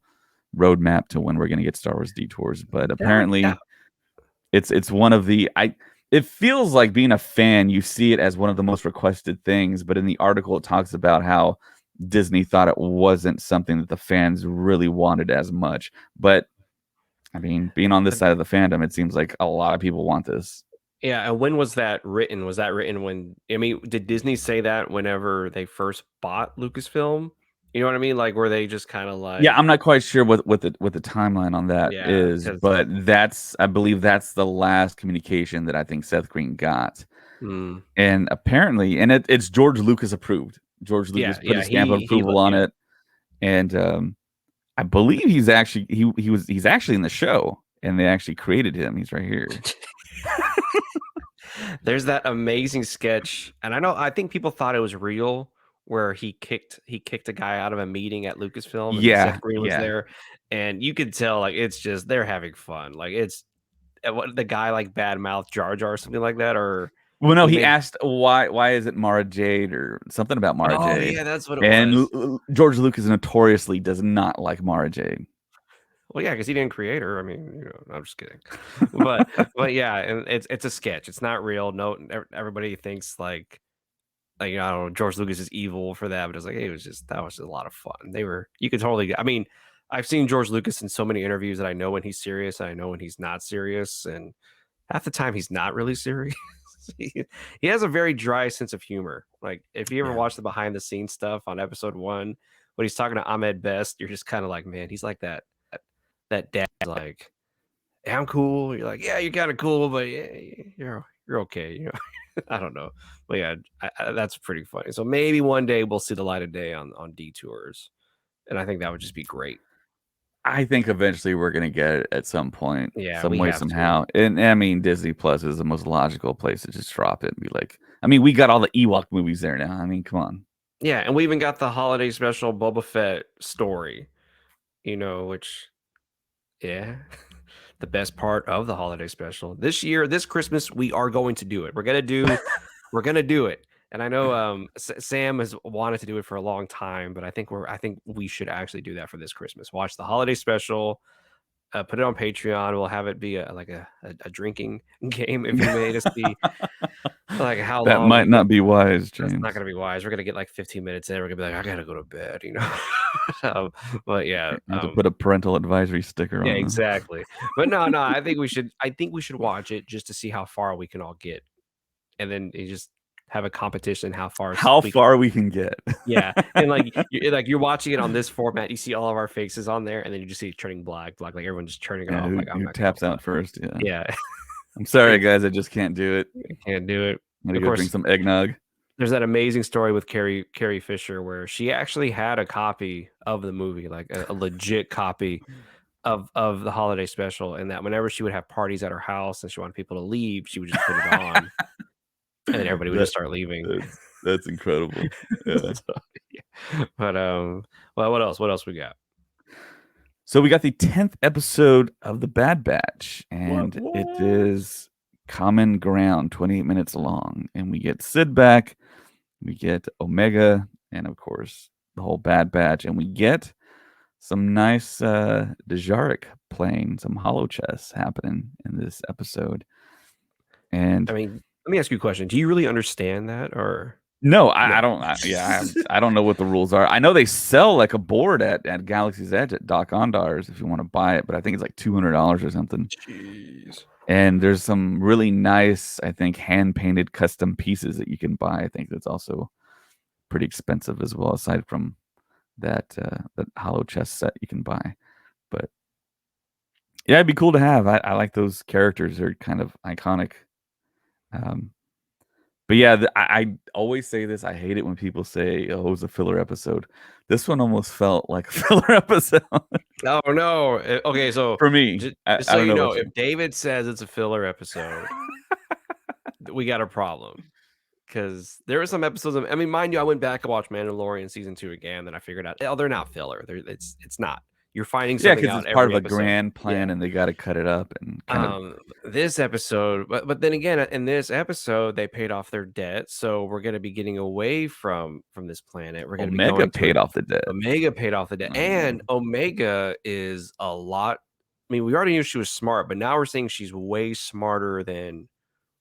roadmap to when we're going to get Star Wars Detours. But That apparently, it's one of the I. It feels like being a fan, you see it as one of the most requested things. But in the article, it talks about how Disney thought it wasn't something that the fans really wanted as much. But I mean, being on this side of the fandom, it seems like a lot of people want this. Yeah, and when was that written? Was that written when, I mean, did Disney say that whenever they first bought Lucasfilm? You know what I mean? Like, were they just kind of Yeah, like, I'm not quite sure what the timeline on that yeah, is, because but I believe that's the last communication that I think Seth Green got. And apparently, and it's George Lucas approved. George Lucas put a stamp of approval on it, and I believe he's actually in the show, and they actually created him. He's right here. There's that amazing sketch, and I think people thought it was real, where he kicked a guy out of a meeting at Lucasfilm, and Yeah, Seth Green was yeah. there, and you could tell like it's just they're having fun. Like it's what the guy like bad mouth Jar Jar or something like that, or Well, no, he he made. asked why is it Mara Jade or something about Mara Oh Jade, yeah, that's what it and was. George Lucas notoriously does not like Mara Jade. Well, yeah, because he didn't create her. I mean, I'm just kidding, but yeah, and it's a sketch. It's not real. No, everybody thinks like I don't know, George Lucas is evil for that, but it's like, hey, that was just a lot of fun. You could totally. I mean, I've seen George Lucas in so many interviews that I know when he's serious, and I know when he's not serious, and half the time he's not really serious. he has a very dry sense of humor. Like if you ever watch the behind the scenes stuff on episode 1, when he's talking to Ahmed Best, you're just kind of like, man, he's like that dad, like, hey, I'm cool. You're like, yeah, you're kind of cool, but yeah, you're okay. I don't know, but yeah, that's pretty funny. So maybe one day we'll see the light of day on Detours, and I think that would just be great. I think eventually we're gonna get it at some point, Yeah, some we way, have to. somehow. And I mean, Disney Plus is the most logical place to just drop it and be like, I mean, we got all the Ewok movies there now. I mean, come on. Yeah, and we even got the holiday special Boba Fett story, which, yeah, the best part of the holiday special this year, this Christmas, we are going to do it. We're gonna do it. And I know Sam has wanted to do it for a long time, but I think we should actually do that for this Christmas. Watch the holiday special, put it on Patreon. We'll have it be a drinking game if you made us see like how That long might we get. not be wise, That's not James. gonna be wise. We're gonna get like 15 minutes in. We're gonna be like, I gotta go to bed, but yeah, You have to put a parental advisory sticker yeah, on them. exactly. But no, I think we should. I think we should watch it just to see how far we can all get, and then you just have a competition how far How we can. far we can get. Yeah, and you're watching it on this format. You see all of our faces on there, and then you just see it turning black, like everyone just turning it Yeah, off. Like I'm who not gonna taps watch. out first? Yeah. Yeah, I'm sorry, guys. I just can't do it. I can't do it. I'm gonna Of go drink course, some eggnog. there's that amazing story with Carrie Fisher where she actually had a copy of the movie, like a legit copy of the holiday special, and that whenever she would have parties at her house and she wanted people to leave, she would just put it on, and then everybody would That just start leaving. that's incredible. Yeah. But well, what else? What else we got? So we got the 10th episode of The Bad Batch, and it What? is Common Ground, 28 minutes long. And we get Sid back, we get Omega, and of course, the whole Bad Batch. And we get some nice Dejarik playing, some hollow chess happening in this episode. And I mean, let me ask you a question. Do you really understand that, or no, no? I don't. I don't know what the rules are. I know they sell like a board at Galaxy's Edge at Doc Ondar's if you want to buy it, but I think it's like $200 or something. Jeez. And there's some really nice, I think, hand painted custom pieces that you can buy. I think that's also pretty expensive as well, aside from that hollow chest set you can buy. But yeah, it'd be cool to have. I like those characters. They're kind of iconic. Um, But yeah, I always say this. I hate it when people say, "Oh, it was a filler episode." This one almost felt like a filler episode Oh no. Okay, so for me. just, I, just I so don't you know know, about if you. David says it's a filler episode, we got a problem. Because there were some episodes of, I mean, mind you, I went back and watched Mandalorian season 2 again, then I figured out, oh, they're not filler. It's not. You're finding Yeah, something because out it's part of every a episode. grand Yeah. plan, and they got to cut it up and kind of. This episode, but then again, in this episode, they paid off their debt, so we're going to be getting away from this planet. We're going to be Omega going to paid off the debt. Omega paid off the debt, and Mm. Omega is a lot. I mean, we already knew she was smart, but now we're seeing she's way smarter than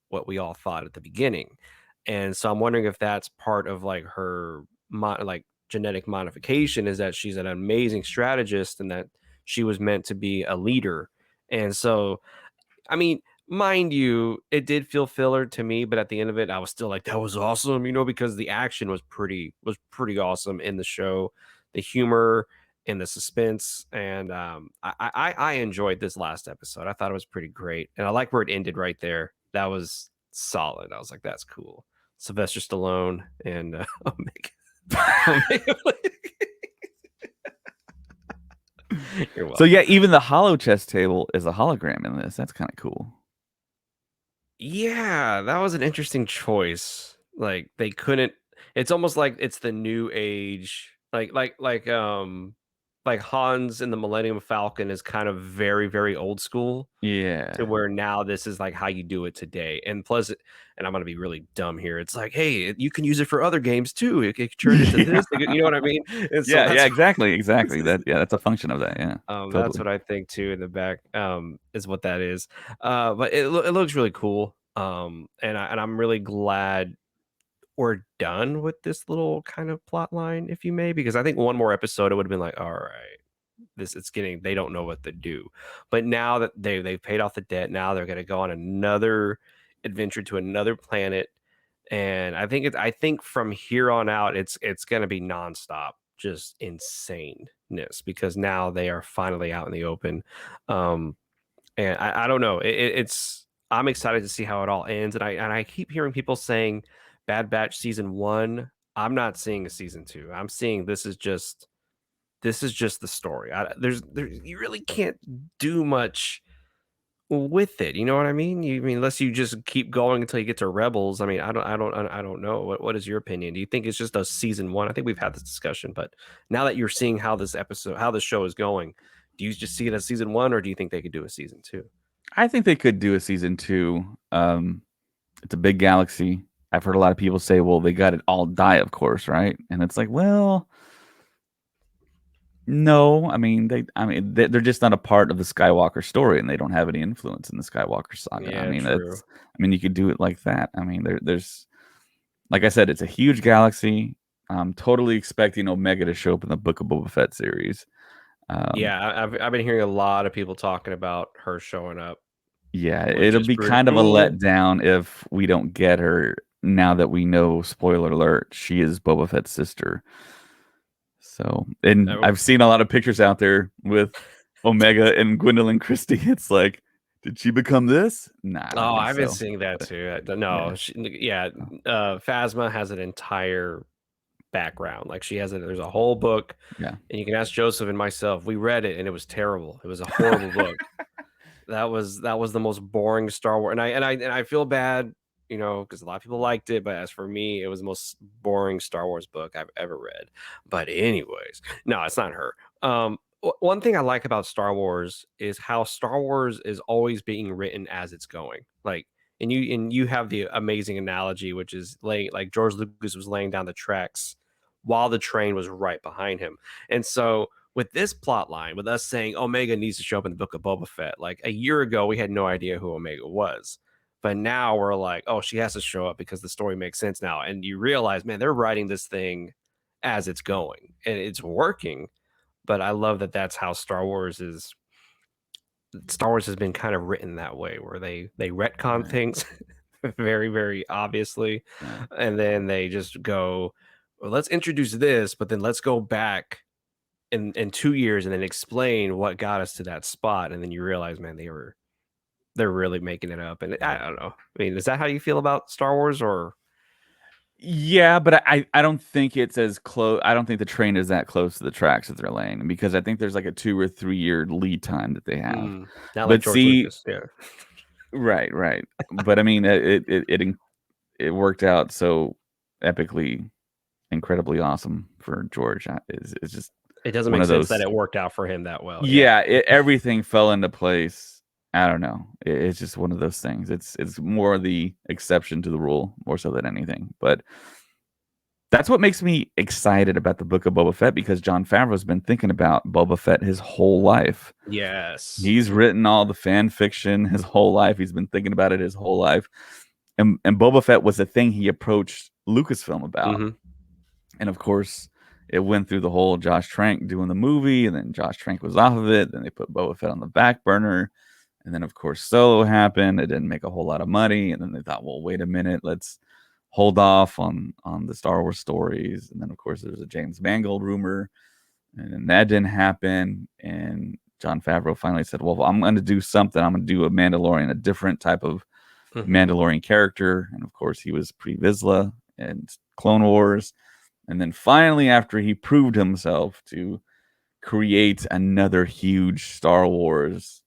what we all thought at the beginning. And so I'm wondering if that's part of like her like genetic modification, is that she's an amazing strategist and that she was meant to be a leader. And so, I mean, mind you, it did feel filler to me, but at the end of it, I was still like, that was awesome, because the action was pretty awesome in the show, the humor and the suspense, and I enjoyed this last episode. I thought it was pretty great, and I like where it ended right there. That was solid. I was like, that's cool. Sylvester Stallone and Omega. You're So welcome. yeah, even the hollow chess table is a hologram in this. That's kind of cool. Yeah, that was an interesting choice. Like they couldn't, it's almost like it's the new age. Like Hans in the Millennium Falcon is kind of very, very old school, to Yeah. where now this is like how you do it today. And plus, and I'm gonna be really dumb here. It's like, hey, you can use it for other games too. It can turn into Yeah. this. You know what I mean? And so Yeah, yeah, that's exactly, exactly. That's a function of that. Yeah, that's totally. what I think too in the back, is what that is. But it looks really cool. And I'm really glad we're done with this little kind of plot line, if you may, because I think one more episode it would have been like, all right, this it's getting, they don't know what to do. But now that they've paid off the debt, now they're gonna go on another adventure to another planet. And I think from here on out, it's gonna be nonstop, just insaneness, because now they are finally out in the open. Um, and I don't know. It's I'm excited to see how it all ends. And I keep hearing people saying Bad Batch season 1. I'm not seeing a season 2. I'm seeing this is just the story. You really can't do much with it. You know what I mean? You I mean unless you just keep going until you get to Rebels. I mean, I don't know. What is your opinion? Do you think it's just a season 1? I think we've had this discussion, but now that you're seeing how this show is going, do you just see it as season 1, or do you think they could do a season 2? I think they could do a season two. It's a big galaxy. I've heard a lot of people say, "Well, they got it all die, of course, right?" And it's like, well, no. They're just not a part of the Skywalker story, and they don't have any influence in the Skywalker saga. Yeah, true. You could do it like that. There's, like I said, it's a huge galaxy. I'm totally expecting Omega to show up in the Book of Boba Fett series. Um, Yeah, I've been hearing a lot of people talking about her showing up, yeah, which it'll is be pretty kind of a cool. letdown if we don't get her now that we know, spoiler alert, she is Boba Fett's sister. So, and Uh, I've seen a lot of pictures out there with Omega and Gwendolyn Christie. It's like, did she become this? Nah, I don't Oh, think I've been so. seeing that But too. yeah, No, yeah, Phasma has an entire background. Like she has there's a whole book, yeah. and you can ask Joseph and myself. We read it, and it was terrible. It was a horrible book. That was the most boring Star Wars, and I feel bad, because a lot of people liked it, but as for me, it was the most boring Star Wars book I've ever read. But anyways, no, it's not her. One thing I like about Star Wars is how Star Wars is always being written as it's going. Like, and you have the amazing analogy, which is laying like George Lucas was laying down the tracks while the train was right behind him, and so with this plot line, with us saying Omega needs to show up in the Book of Boba Fett, like a year ago, we had no idea who Omega was. But now we're like, oh, she has to show up because the story makes sense now. And you realize, man, they're writing this thing as it's going and it's working. But I love that that's how Star Wars is. Star Wars has been kind of written that way, where they retcon Right. things very, very obviously. Yeah. And then they just go, well, let's introduce this, but then let's go back in 2 years and then explain what got us to that spot, and then you realize, man, they're really making it up. And I don't know. I mean, is that how you feel about Star Wars, or Yeah, but I don't think it's as close. I don't think the train is that close to the tracks that they're laying because I think there's like a 2 or 3 year lead time that they have. Not like But George see, Lucas. Yeah. right, right. But I mean, it worked out so epically, incredibly awesome for George. It's just It doesn't one make of sense that those. it worked out for him that well. Yeah. Yeah, everything fell into place. I don't know. It's just one of those things. It's more the exception to the rule, more so than anything. But that's what makes me excited about the book of Boba Fett because Jon Favreau's been thinking about Boba Fett his whole life. Yes. He's written all the fan fiction his whole life. He's been thinking about it his whole life. And Boba Fett was the thing he approached Lucasfilm about. Hmm. And of course, it went through the whole Josh Trank doing the movie, and then Josh Trank was off of it. Then they put Boba Fett on the back burner. And then, of course, Solo happened. It didn't make a whole lot of money. And then they thought, well, wait a minute, let's hold off on the Star Wars stories. And then, of course, there's a James Mangold rumor, and then that didn't happen. And Jon Favreau finally said, well, I'm going to do something. I'm going to do a Mandalorian, a different type of Hmm. Mandalorian character. And of course, he was pre Vizsla and Clone Wars. And then finally, after he proved himself to create another huge Star Wars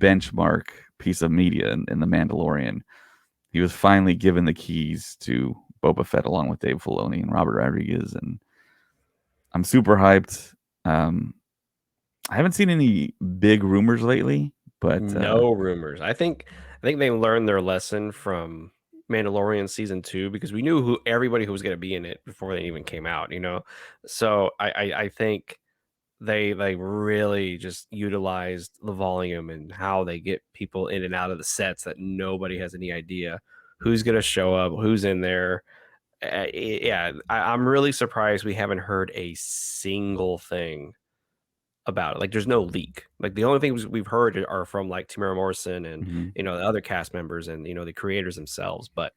benchmark piece of media in The Mandalorian, he was finally given the keys to Boba Fett along with Dave Filoni and Robert Rodriguez. And I'm super hyped. Um, I haven't seen any big rumors lately, but No rumors. I think they learned their lesson from Mandalorian season 2 because we knew who everybody who was going to be in it before they even came out. So I think they really just utilized the volume and how they get people in and out of the sets that nobody has any idea who's going to show up, who's in there. Yeah, I'm really surprised we haven't heard a single thing about it. Like, there's no leak. Like, the only things we've heard are from like Tamara Morrison and mhm. the other cast members and the creators themselves. But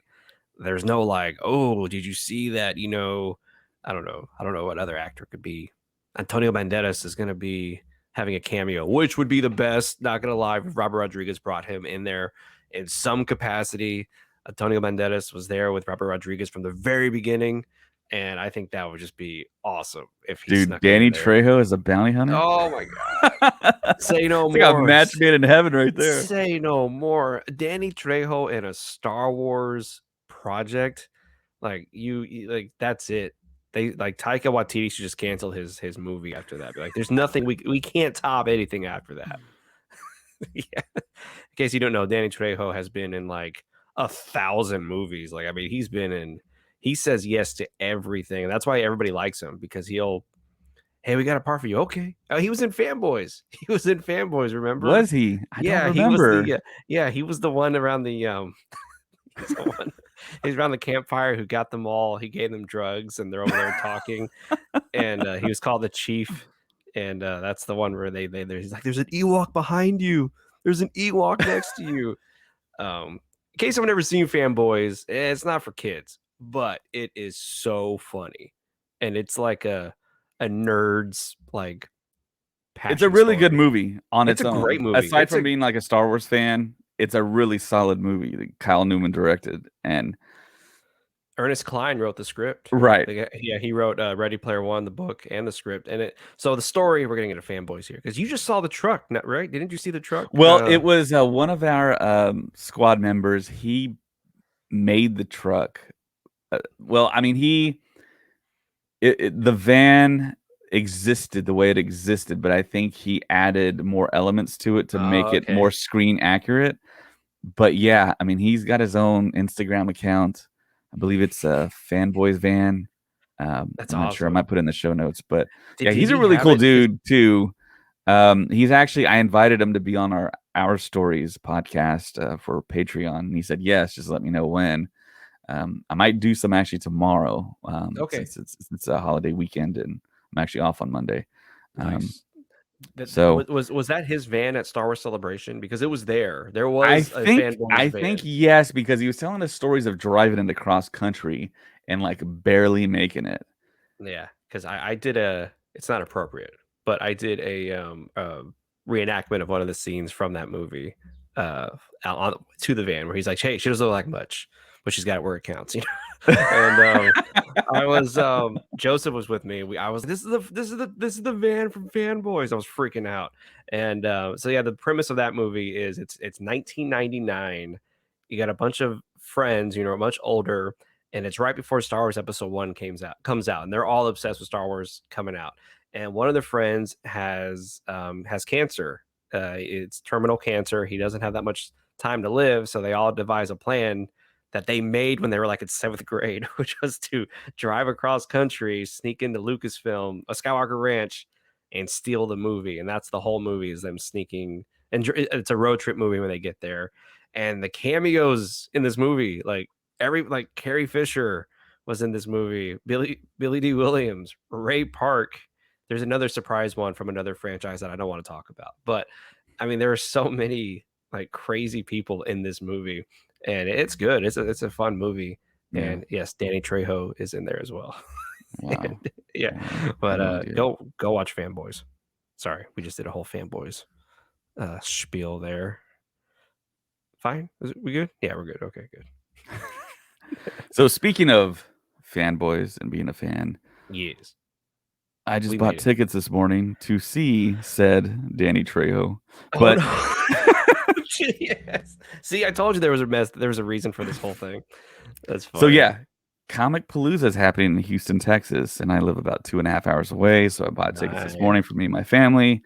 there's no like, oh, did you see that? I don't know what other actor could be. Antonio Banderas is going to be having a cameo, which would be the best. Not going to lie, if Robert Rodriguez brought him in there in some capacity. Antonio Banderas was there with Robert Rodriguez from the very beginning, and I think that would just be awesome if he Dude, snuck him Danny in there. Trejo is a bounty hunter. Oh my god! Say no It's like a more. match made in heaven right there. Say no more. Danny Trejo in a Star Wars project, like like that's it. They like Taika Waititi should just cancel his movie after that. Be like, there's nothing we can't top anything after that. Yeah. In case you don't know, Danny Trejo has been in like 1,000 movies. Like, I mean, he says yes to everything. That's why everybody likes him because he'll, hey, we got a part for you. Okay. Oh, he was in Fanboys. He was in Fanboys. Remember? Was he? I don't Yeah, he was remember. he was the one around the he's the one he's around the campfire who got them all. He gave them drugs and they're over there talking. And he was called the chief. And that's the one where he's like, there's an Ewok behind you. There's an Ewok next to you. In case I've never seen Fanboys, it's not for kids, but it is so funny. And it's like a nerd's like It's a passion really good story. movie on It's its a great own. movie. Aside from being like a Star Wars fan, it's a really solid movie that Kyle Newman directed. And Ernest Cline wrote the script. right. Yeah, he wrote Ready Player One, the book, and the script. And it. So the story, we're getting into Fanboys here because you just saw the truck, right? Didn't you see the truck? Well, it was one of our squad members. He made the truck. Well, I mean, the van existed the way it existed, but I think he added more elements to it to make it more Okay, screen accurate. But yeah, I mean, he's got his own Instagram account. I believe it's a Fanboys Van. that's I'm not sure. I awesome. might put it in the show notes, but Did yeah, did he's a he really have cool it? Because dude too. He's actually I invited him to be on our stories podcast for Patreon, and he said yes. Just let me know when. I might do some actually tomorrow, okay, since it's a holiday weekend and I'm actually off on Monday. Um, nice. That so was that his van at Star Wars Celebration? Because it was there. There I was a think Fanboys I think van. yes, because he was telling us stories of driving into cross country and like barely making it. Yeah, because I did a. It's not appropriate, but I did a reenactment of one of the scenes from that movie, uh, to the van where he's like, "Hey, she doesn't look like much, but she's got it where it counts, you know. And I was Joseph was with me. I was this is the van from Fanboys. I was freaking out. And so yeah, the premise of that movie is it's 1999. You got a bunch of friends, you know, much older, and it's right before Star Wars Episode 1 comes out, and they're all obsessed with Star Wars coming out. And one of the friends has cancer. It's terminal cancer. He doesn't have that much time to live, so they all devise a plan that they made when they were like in 7th grade, which was to drive across country, sneak into Lucasfilm, a Skywalker Ranch, and steal the movie. And that's the whole movie, is them sneaking. And it's a road trip movie when they get there. And the cameos in this movie, like Carrie Fisher was in this movie, Billy D. Williams, Ray Park. There's another surprise one from another franchise that I don't want to talk about. But I mean, there are so many like crazy people in this movie, and it's good. It's a fun movie. Yeah. And yes, Danny Trejo is in there as well. Wow. And, yeah. Yeah, But no idea. go watch Fanboys. Sorry, we just did a whole Fanboys spiel there. Fine. We good? Yeah, we're good. Okay, good. So speaking of Fanboys and being a fan, Yes. I just We bought made it. tickets this morning to see said Danny Trejo. Oh, But no. Yes. See, I told you there was a reason for this whole thing. That's funny. so yeah, Comicpalooza is happening in Houston, Texas, and I live about 2.5 hours away. So I bought tickets this morning for me and my family,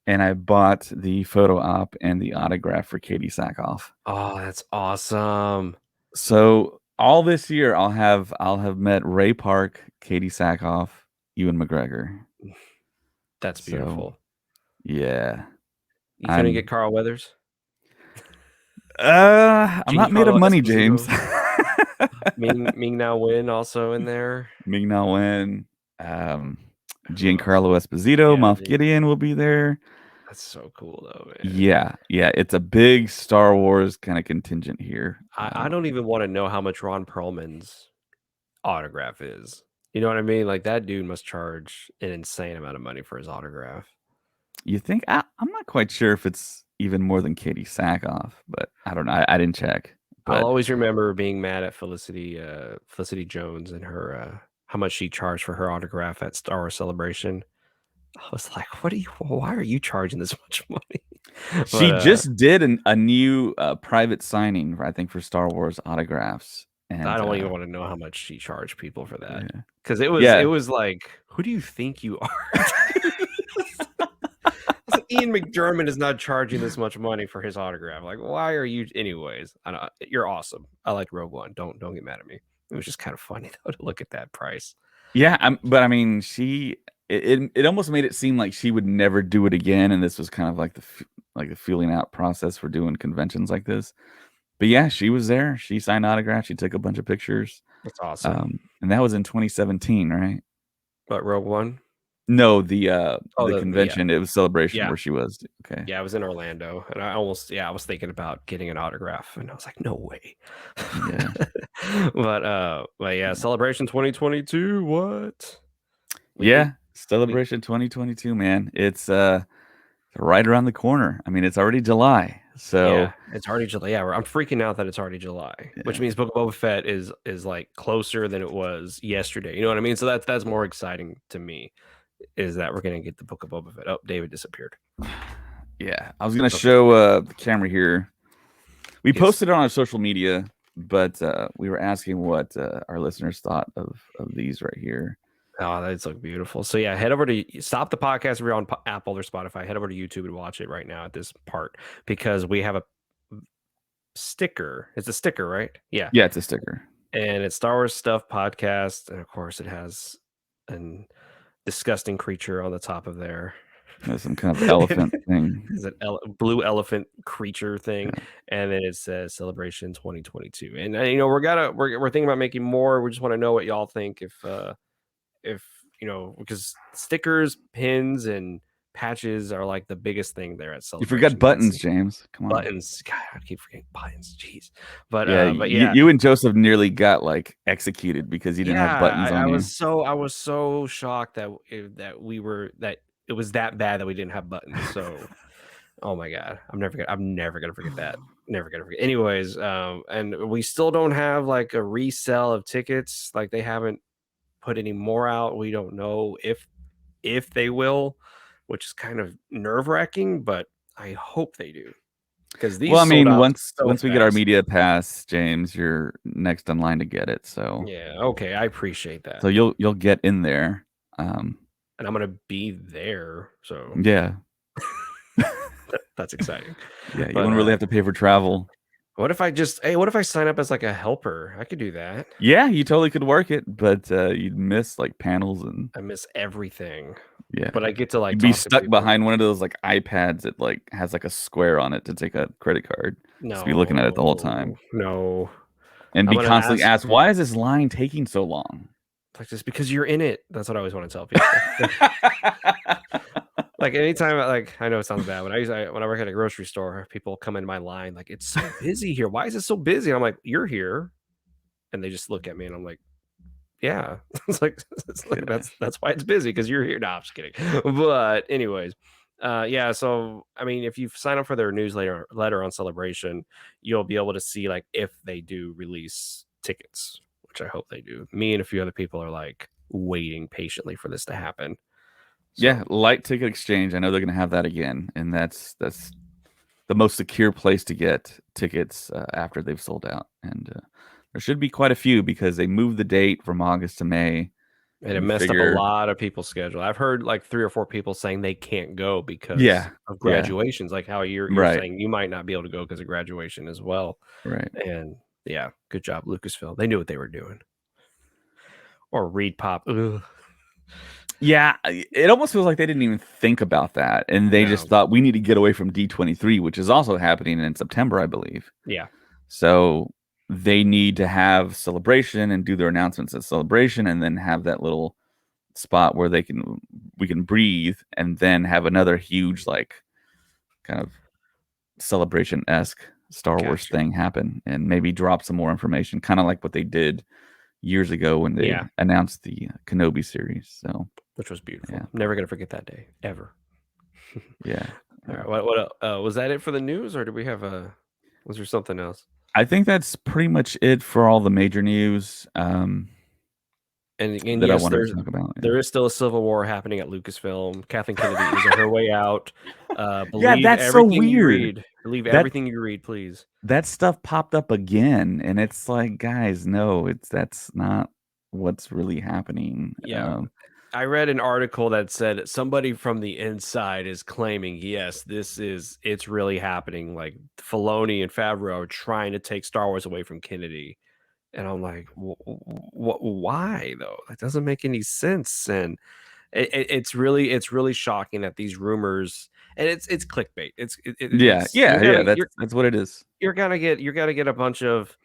and I bought the photo op and the autograph for Katie Sackhoff. Oh, that's awesome. So all this year, I'll have met Ray Park, Katie Sackhoff, Ewan McGregor. That's beautiful. Yeah. You couldn't get Carl Weathers? I'm not made of money, James. Ming Na Wen also in there. Ming Na Wen. Giancarlo Esposito, Moff Gideon will be there. That's so cool, though, man. Yeah. It's a big Star Wars kind of contingent here. I don't even want to know how much Ron Perlman's autograph is. You know what I mean? Like, that dude must charge an insane amount of money for his autograph. You think? I'm not quite sure if it's even more than Katie Sackhoff, but I don't know. I didn't check. But I'll always remember being mad at Felicity Jones and her how much she charged for her autograph at Star Wars Celebration. I was like, why are you charging this much money? She just did a new private signing, I think, for Star Wars autographs. And I don't even want to know how much she charged people for that, yeah. because it was like, who do you think you are? Ian McDiarmid is not charging this much money for his autograph. Like, why are you? Anyways, you're awesome. I like Rogue One. Don't get mad at me. It was just kind of funny though to look at that price. Yeah, but I mean, it almost made it seem like she would never do it again, and this was kind of like the feeling out process for doing conventions like this. But yeah, she was there. She signed autographs. She took a bunch of pictures. That's awesome. And that was in 2017, right? But Rogue One? No, the convention. Yeah. It was Celebration where she was. Okay. Yeah, I was in Orlando, and I was thinking about getting an autograph, and I was like, no way. Yeah. but yeah, Celebration 2022. What? Celebration 2022, man. It's right around the corner. I mean, it's already July. So yeah, it's already July. Yeah, I'm freaking out that it's already July, which means Book of Boba Fett is like closer than it was yesterday. You know what I mean? So that's more exciting to me, is that we're gonna get the Book of Boba Fett. Oh, David disappeared. Yeah, I was gonna show the camera here. We posted it on our social media, but we were asking what our listeners thought of these right here. Oh, that's look beautiful. So yeah, head over to stop the podcast if you're on Apple or Spotify. Head over to YouTube and watch it right now at this part, because we have a sticker. It's a sticker, right? Yeah, it's a sticker, and it's Star Wars Stuff Podcast, and of course it has a disgusting creature on the top of there. There's some kind of elephant thing. It's a blue elephant creature thing, and then it says Celebration 2022. And you know, we're thinking about making more. We just want to know what y'all think. If you know, because stickers, pins, and patches are like the biggest thing there at Celebration. You forgot buttons, James. Come on, buttons. God, I keep forgetting buttons. Jeez. But you and Joseph nearly got like executed because you didn't have buttons on you. I was so shocked that it was that bad that we didn't have buttons. So, oh my God, I'm never gonna forget that. Never gonna forget. Anyways, and we still don't have like a resale of tickets. Like they haven't put any more out. We don't know if they will, which is kind of nerve wracking, but I hope they do because Well, these I sold mean, out so once we get our fast. media pass, James, you're next in line to get it. Yeah, okay, I appreciate that, So you'll get in there. Um, and I'm gonna be there, so yeah, that's exciting. yeah. You But won't really have to pay for travel. what if I just hey, what if I sign up as like a helper? I could do that. Yeah, you totally could work it, but you'd miss like panels and I miss everything, yeah. but I get to like You'd be talk to stuck people. behind one of those like iPads that like has like a square on it to take a credit card. Just be looking at it the whole time No, no. and I'm be gonna constantly ask asked, "Why is this line taking so long?" like just because you're in it. That's what I always want to tell people. Like anytime, like I know it sounds bad, but when I work at a grocery store, people come in my line like it's so busy here. Why is it so busy? And I'm like, you're here, and they just look at me, and I'm like, yeah. It's like Yeah. that's why it's busy because you're here. No, I'm just kidding. But anyways, yeah. So I mean, if you sign up for their newsletter letter on Celebration, you'll be able to see like if they do release tickets, which I hope they do. Me and a few other people are like waiting patiently for this to happen. Yeah, So light ticket exchange. I know they're going to have that again, and that's the most secure place to get tickets after they've sold out. And there should be quite a few because they moved the date from August to May. and it We messed up a figure, lot of people's schedule. I've heard like 3 or 4 people saying they can't go because yeah, of yeah, graduations, like how you're right, saying you might not be able to go because of graduation as well. right. And yeah, good job, Lucasfilm. They knew what they were doing. Or Reed Pop. Ugh, Yeah, it almost feels like they didn't even think about that, and they just no. thought we need to get away from D23, which is also happening in September, I believe. Yeah. So they need to have Celebration and do their announcements at Celebration, and then have that little spot where we can breathe, and then have another huge like kind of celebration-esque Star Wars Gotcha. thing happen, and maybe drop some more information, kind of like what they did years ago when they Yeah. announced the Kenobi series. So Which was beautiful. yeah, Never gonna forget that day. Ever. yeah. All right. What was that it for the news or did we have a was there something else? I think that's pretty much it for all the major news And that I yes, wanted to talk about. Yeah. there is still a civil war happening at Lucasfilm. Kathleen Kennedy is on her way out. Yeah, Believe that's so everything you weird. read. Believe That everything you read, please. that stuff popped up again, and it's like, guys, no, that's not what's really happening. Yeah. I read an article that said somebody from the inside is claiming, yes, it's really happening. Like Filoni and Favreau are trying to take Star Wars away from Kennedy. And I'm like, why though? That doesn't make any sense. And it's really shocking that these rumors and it's clickbait. Yeah, It's yeah, yeah. That's what it is. you're gonna get a bunch of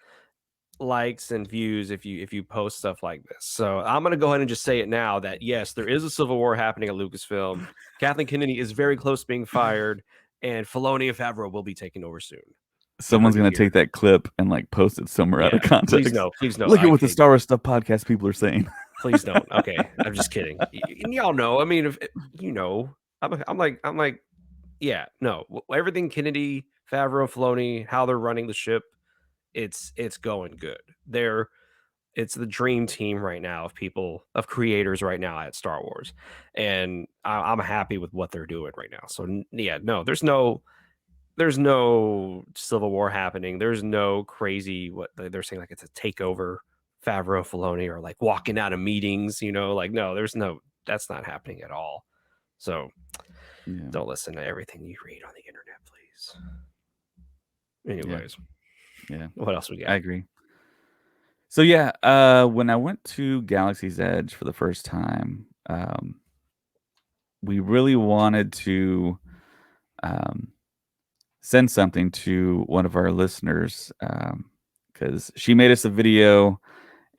likes and views if you post stuff like this. So I'm gonna go ahead and just say it now that yes, there is a civil war happening at Lucasfilm. Kathleen Kennedy is very close to being fired, and Filoni and Favreau will be taking over soon. You Someone's heard it gonna here. take that clip and like post it somewhere out Yeah, of context. please no. Look at what the Okay, Star Wars stuff podcast people are saying. please don't. Okay, I'm just kidding. And y'all know. I mean, if I'm like, yeah, no. Everything Kennedy, Favreau, Filoni, how they're running the ship, it's going good. It's the dream team right now of creators right now at Star Wars, and I'm happy with what they're doing right now. So yeah, no, there's no civil war happening. There's no crazy what they're saying like it's a takeover, Favreau, Filoni, or like walking out of meetings. Like no, there's no that's not happening at all. So Yeah, don't listen to everything you read on the internet, please. yeah, Anyways, yeah. what else we I got? agree. So yeah, when I went to Galaxy's Edge for the first time, we really wanted to um, send something to one of our listeners because she made us a video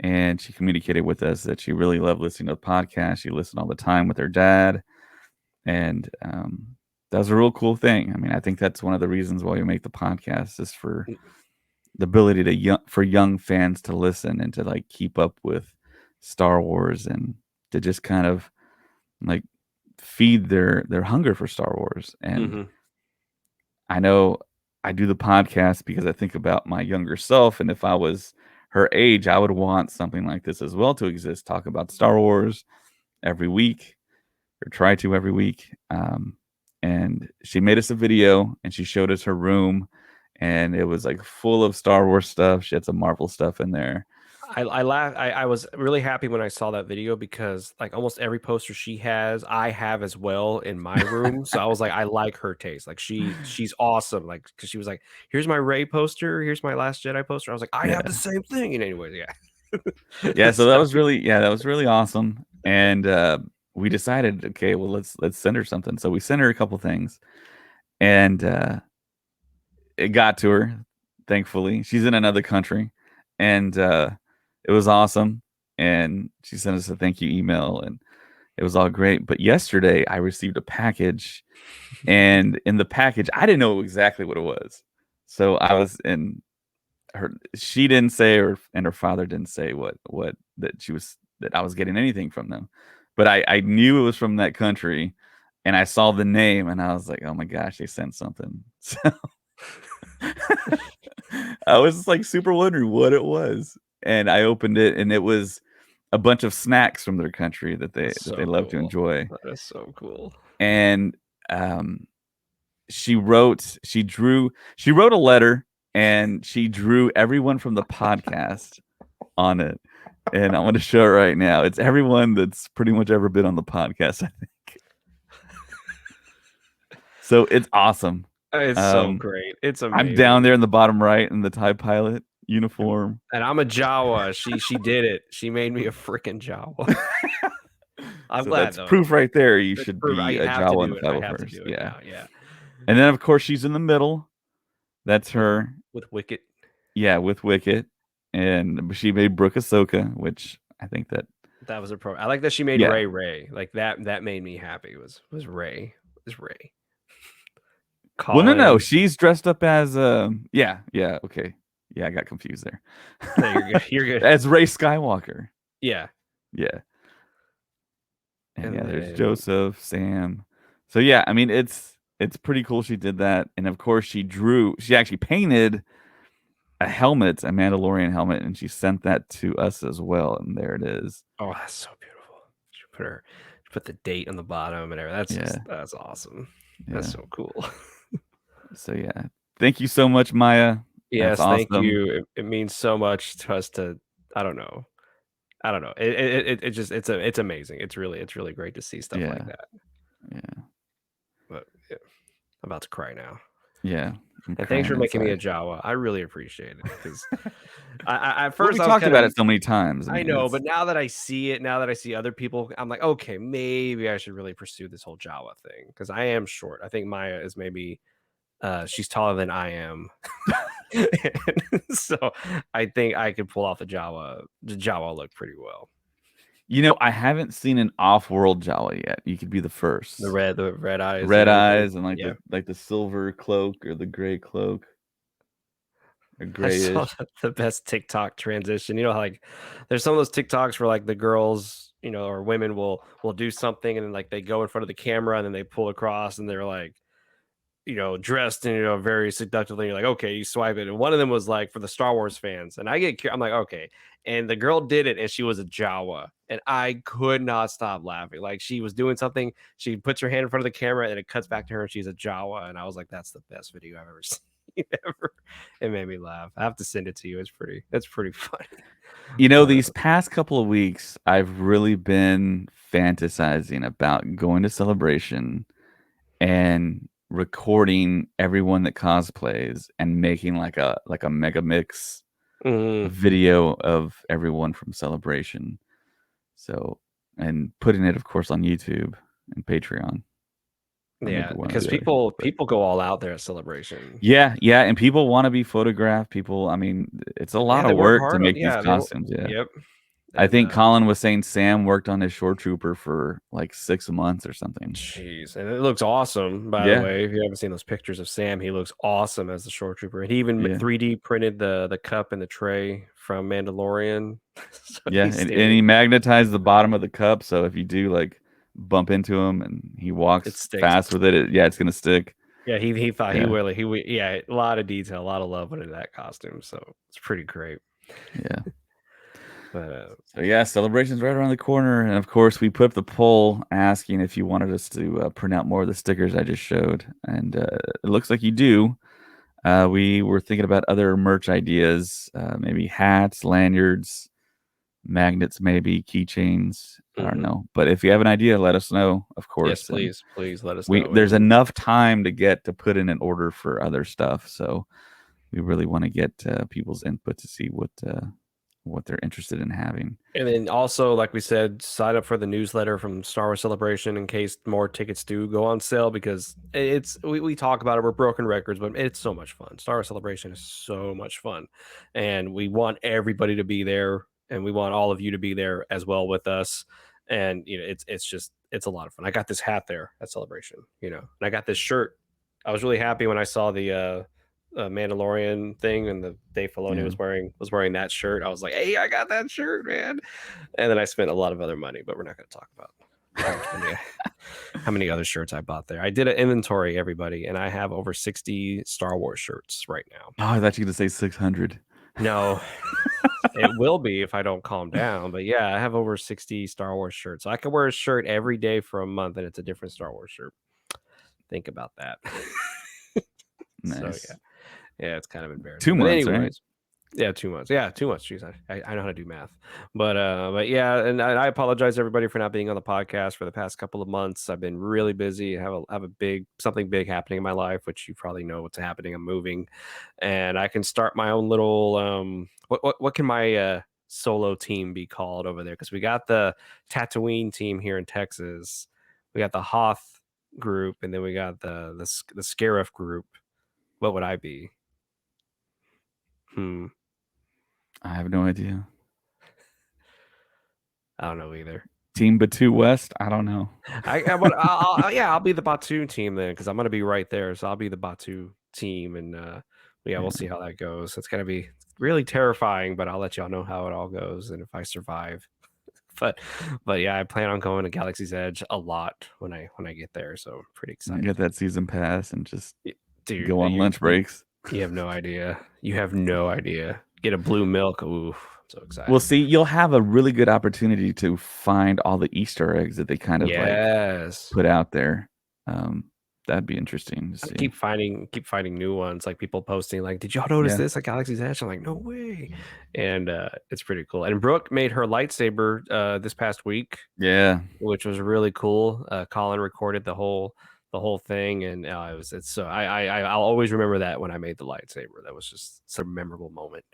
and she communicated with us that she really loved listening to the podcast. She listened all the time with her dad, and that was a real cool thing. I mean, I think that's one of the reasons why we make the podcast is for the ability for young fans to listen and to like keep up with Star Wars and to just kind of like feed their hunger for Star Wars. And Mm-hmm. I know I do the podcast because I think about my younger self, and if I was her age, I would want something like this as well to exist. Talk about Star Wars every week, or try to every week. And she made us a video, and she showed us her room, and it was like full of Star Wars stuff. She had some Marvel stuff in there. I laughed. I was really happy when I saw that video because like almost every poster she has, I have as well in my room. So I was like, I like her taste. Like she's awesome. Like because she was like, here's my Rey poster, here's my Last Jedi poster. I was like, I have the Yeah, same thing. And anyways, yeah. yeah. So So, that was really awesome. And we decided, okay, well let's send her something. So we sent her a couple things, and it got to her. Thankfully, she's in another country, and it was awesome. And she sent us a thank you email, and it was all great. But yesterday, I received a package, and in the package, I didn't know exactly what it was. So I was in her. She didn't say, or and her father didn't say what that I was getting anything from them. But I knew it was from that country, and I saw the name, and I was like, oh my gosh, they sent something. So I was like super wondering what it was, and I opened it, and it was a bunch of snacks from their country that's that they so love to cool. enjoy. That is so cool. And she wrote a letter, and she drew everyone from the podcast on it. And I want to show it right now. It's everyone that's pretty much ever been on the podcast, I think. So it's awesome. It's so great. It's amazing. I'm down there in the bottom right in the TIE pilot uniform. And I'm a Jawa. She did it. She made me a freaking Jawa. I'm So glad that's though. proof right there. You That's should proof. I be a have to Jawa in do the it. I have to 501st. do it Yeah. now. Yeah. And then of course she's in the middle. That's her. With Wicket. Yeah, with Wicket. And she made Brooke Ahsoka, which I think that was a pro. I like that she made yeah. Ray. Like that made me happy. Was Ray. Was Ray. Well, no, Colin. she's dressed up as yeah, okay. Yeah, I got confused there. No, you're good. You're good. As Rey Skywalker. Yeah. Yeah. And yeah, there's then Joseph, Sam. So yeah, I mean it's pretty cool she did that. And of course she actually painted a helmet, a Mandalorian helmet, and she sent that to us as well. And there it is. oh, that's so beautiful. She put the date on the bottom and everything. That's awesome. That's so cool. So yeah. Thank you so much, Maya. Yes, That's awesome. thank you. It means so much to us to I don't know. It just it's amazing. It's really great to see stuff like that. Yeah. But yeah, I'm about to cry now. Yeah. And thanks for making me a Jawa. I really appreciate it because I at we first talked about it so many times. I know, but now that I see it, now that I see other people, I'm like, okay, maybe I should really pursue this whole Jawa thing because I am short. I think Maya is maybe she's taller than I am. So I think I could pull off the Jawa look pretty well. You know, I haven't seen an off-world Jawa yet. You could be the first. The red eyes, and like the silver cloak or the gray cloak. Or grayish. I saw the best TikTok transition. You know, like there's some of those TikToks where like the girls, you know, or women will do something and then like they go in front of the camera and then they pull across and they're like, you know, dressed and, you know, very seductively. You're like, okay, you swipe it. And one of them was like for the Star Wars fans. And I'm like, okay. And the girl did it and she was a Jawa. And I could not stop laughing. Like she was doing something. She puts her hand in front of the camera and it cuts back to her and she's a Jawa. And I was like, that's the best video I've ever seen. Ever. It made me laugh. I have to send it to you. It's pretty funny. You know, these past couple of weeks, I've really been fantasizing about going to Celebration and recording everyone that cosplays and making like a mega mix video of everyone from Celebration. So, and putting it, of course, on YouTube and Patreon. Yeah, because people go all out there at Celebration. Yeah, and people want to be photographed. People, I mean, it's a lot of work to make these costumes. Yep. I think Colin was saying Sam worked on his shore trooper for like 6 months or something. Jeez, and it looks awesome. By the way, if you haven't seen those pictures of Sam, he looks awesome as the shore trooper. And he even 3D printed the cup and the tray from Mandalorian. So and he magnetized the bottom of the cup, so if you do like bump into him and he walks fast with it, it's gonna stick. Yeah, he thought Yeah, yeah, a lot of detail, a lot of love went into that costume, so it's pretty great. yeah. But So yeah, celebration's right around the corner, and of course we put up the poll asking if you wanted us to print out more of the stickers I just showed, and it looks like you do. We were thinking about other merch ideas, maybe hats, lanyards, magnets, maybe keychains. I don't mhm. know, but if you have an idea, let us know, of Yes, course. And please let us we know. there's And enough time to get to put in an order for other stuff, so we really want to get people's input to see what they're interested in having. And then also, like we said, sign up for the newsletter from Star Wars Celebration in case more tickets do go on sale, because we talk about it, we're broken records, but it's so much fun. Star Wars Celebration is so much fun. And we want everybody to be there, and we want all of you to be there as well with us. And it's a lot of fun. I got this hat there at Celebration, and I got this shirt. I was really happy when I saw the Mandalorian thing, and the Dave Filoni Yeah. was wearing that shirt. I was like, "Hey, I got that shirt, man!" And then I spent a lot of other money, but we're not going to talk about how many other shirts I bought there. I did an inventory, everybody, and I have over 60 Star Wars shirts right now. Oh, I thought you were gonna say 600. No, it will be if I don't calm down. But yeah, I have over 60 Star Wars shirts. So I can wear a shirt every day for a month, and it's a different Star Wars shirt. Think about that. So Nice. yeah, it's kind of embarrassing. 2 But months, right? anyways, yeah, 2 months. Yeah, 2 months. Jeez, I know how to do math. But yeah, and I apologize everybody for not being on the podcast for the past couple of months. I've been really busy. I have a big something big happening in my life, which you probably know what's happening. I'm moving, and I can start my own little what can my solo team be called over there? Because we got the Tatooine team here in Texas, we got the Hoth group, and then we got the Scarif group. What would I be? Hmm. I have no idea. I don't know either. Team Batu West? I don't know. I'll be the Batu team then, because I'm gonna be right there. So I'll be the Batu team, and yeah, we'll see Yeah. how that goes. It's gonna be really terrifying, but I'll let y'all know how it all goes and if I survive. But but yeah, I plan on going to Galaxy's Edge a lot when I get there. So I'm pretty I excited. get that season pass and just Dude, go on lunch breaks. you have no idea. You have no idea. Get a blue milk. Ooh, I'm so Well, excited. see, you'll have a really good opportunity to find all the Easter eggs that they kind of like Yes. put out there. Um, that'd be interesting to I see. keep finding new ones, like people posting like, "Did y'all notice Yeah. this at Galaxy's Edge?" I'm like, "No way!" And it's pretty cool. And Brooke made her lightsaber this past week, Yeah. which was really cool. Colin recorded the whole thing, and it's so I'll always remember that when I made the lightsaber. That was just such a memorable moment.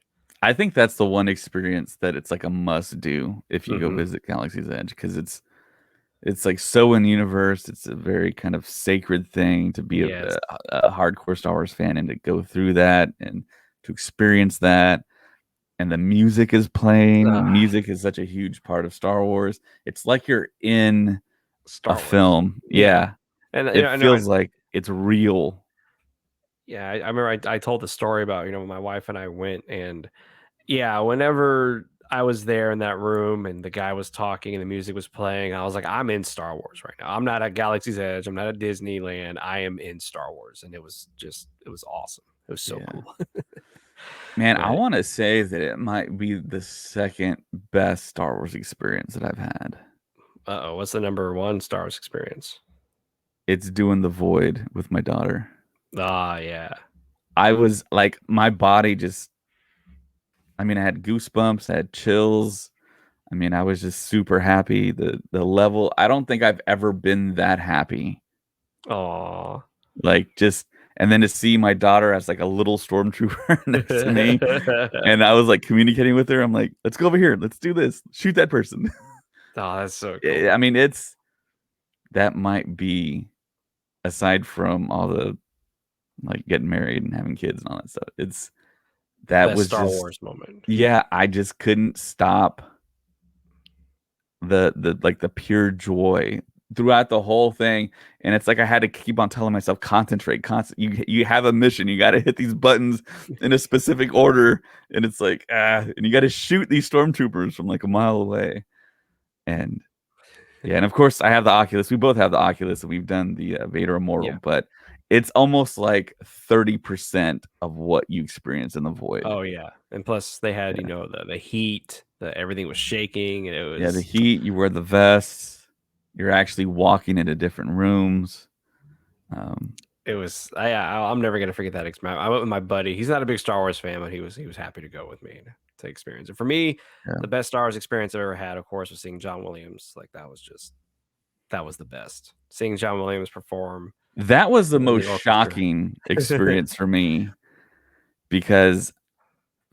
I think that's the one experience that it's like a must do if you go Hmm. visit Galaxy's Edge because it's like so in universe. It's a very kind of sacred thing to be Yes. a hardcore Star Wars fan and to go through that and to experience that. And the music is playing. Ah, Music is such a huge part of Star Wars. It's like you're in a Star Wars. film. Yeah, Yeah, and it I know. feels like it's real. Yeah, I remember I told the story about my wife and I went, and yeah, whenever I was there in that room and the guy was talking and the music was playing, I was like, I'm in Star Wars right now. I'm not at Galaxy's Edge. I'm not at Disneyland. I am in Star Wars. And it was awesome. It was so Yeah. cool. Man, I But want to say that it might be the second best Star Wars experience that I've had. what's the number one Star Wars experience? It's doing the void with my daughter. Ah, yeah. I was like, my body just, I mean, I had goosebumps, I had chills. I mean, I was just super happy. The level, I don't think I've ever been that happy. Aw. Like just and then to see my daughter as like a little stormtrooper next to me, and I was like communicating with her. I'm like, let's go over here, let's do this, shoot that person. Oh, that's so I cool. mean, it's that might be aside from all the like getting married and having kids and all that stuff. It's that Best was Star just Wars moment. yeah, I just couldn't stop the like the pure joy throughout the whole thing. And it's like I had to keep on telling myself, concentrate, you have a mission, you got to hit these buttons in a specific order. And it's like and you got to shoot these stormtroopers from like a mile away. And Yeah, and of course I have the Oculus. We both have the Oculus, and we've done the Vader Immortal, Yeah. but it's almost like 30% of what you experience in the Void. Oh yeah, and plus they had Yeah, the heat, everything was shaking, and it yeah, the was heat. You wear the vests. You're actually walking into different rooms. Um, I'm never gonna forget that experience. I went with my buddy. He's not a big Star Wars fan, but he was happy to go with me to experience it. For me, yeah. the best Star Wars experience I've ever had, of course, was seeing John Williams. Like that was the best. Seeing John Williams perform That was the with most the orchestra. shocking experience for me because,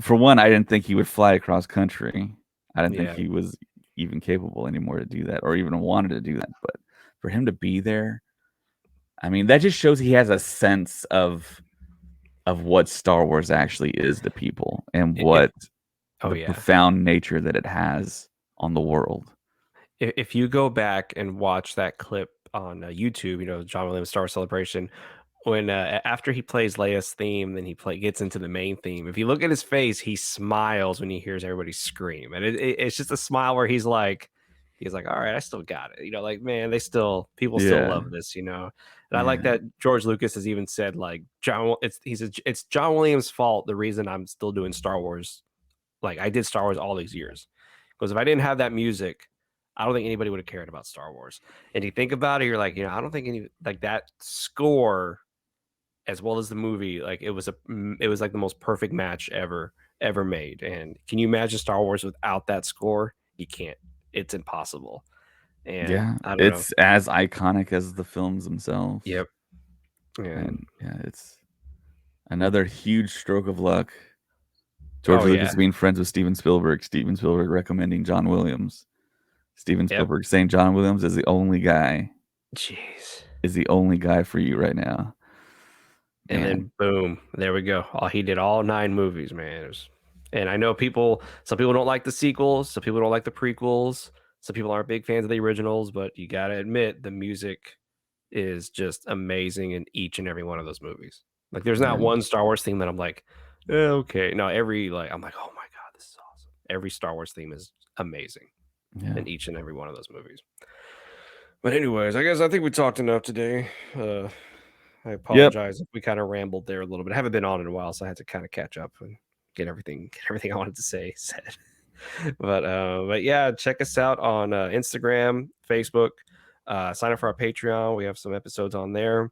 for one, I didn't think he would fly across country. I didn't think Yeah, he was even capable anymore to do that or even wanted to do that. But for him to be there, I mean, that just shows he has a sense of what Star Wars actually is to people and if what oh the yeah, profound nature that it has on the world. if you go back and watch that clip on YouTube, John Williams Star Wars Celebration, when after he plays Leia's theme, then gets into the main theme. If you look at his face, he smiles when he hears everybody scream, and it's just a smile where he's like, all right, I still got it. Like, man, people still Yeah. love this. And I like Yeah. that George Lucas has even said like it's John Williams' fault. The reason I'm still doing Star Wars, like I did Star Wars all these years, because if I didn't have that music, I don't think anybody would have cared about Star Wars. And you think about it, you're like, I don't think any like that score as well as the movie, like it was like the most perfect match ever made. And can you imagine Star Wars without that score? You can't. It's impossible. And Yeah. I don't know. It's as iconic as the films themselves. Yep. And And yeah, it's another huge stroke of luck. George oh Lucas yeah. being friends with Steven Spielberg recommending John Williams. Steven Yep. Spielberg saying John Williams Jeez. is the only guy for you right now. And Man, then boom, there we go. He did all 9 movies, man. And I know some people don't like the sequels, some people don't like the prequels, some people aren't big fans of the originals, but you got to admit the music is just amazing in each and every one of those movies. Like there's not yeah, one Star Wars theme that I'm like, okay. No, I'm like, oh my god, this is awesome. Every Star Wars theme is amazing yeah. in each and every one of those movies. But anyways, I think we talked enough today. I Yep. apologize if we kind of rambled there a little bit. I haven't been on in a while, so I had to kind of catch up and get everything I wanted to say said. But yeah, check us out on Instagram, Facebook. Sign up for our Patreon. We have some episodes on there,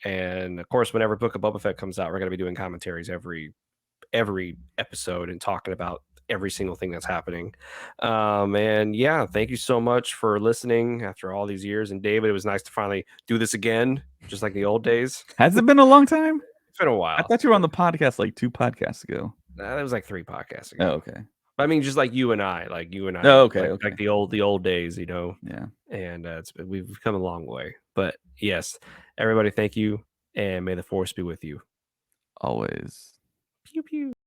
and of course, whenever Book of Boba Fett comes out, we're going to be doing commentaries every episode and talking about every single thing that's happening. And yeah, thank you so much for listening after all these years. And David, it was nice to finally do this again, just like the old days. Has it been a long time? It's been a I while. thought you were on the podcast like 2 podcasts ago. That was like 3 podcasts Oh, ago. okay. I mean, just like you and I, Oh, okay, like okay. the old days, Yeah, And we've come a long way. But yes, everybody, thank you, and may the force be with you. always. Pew pew.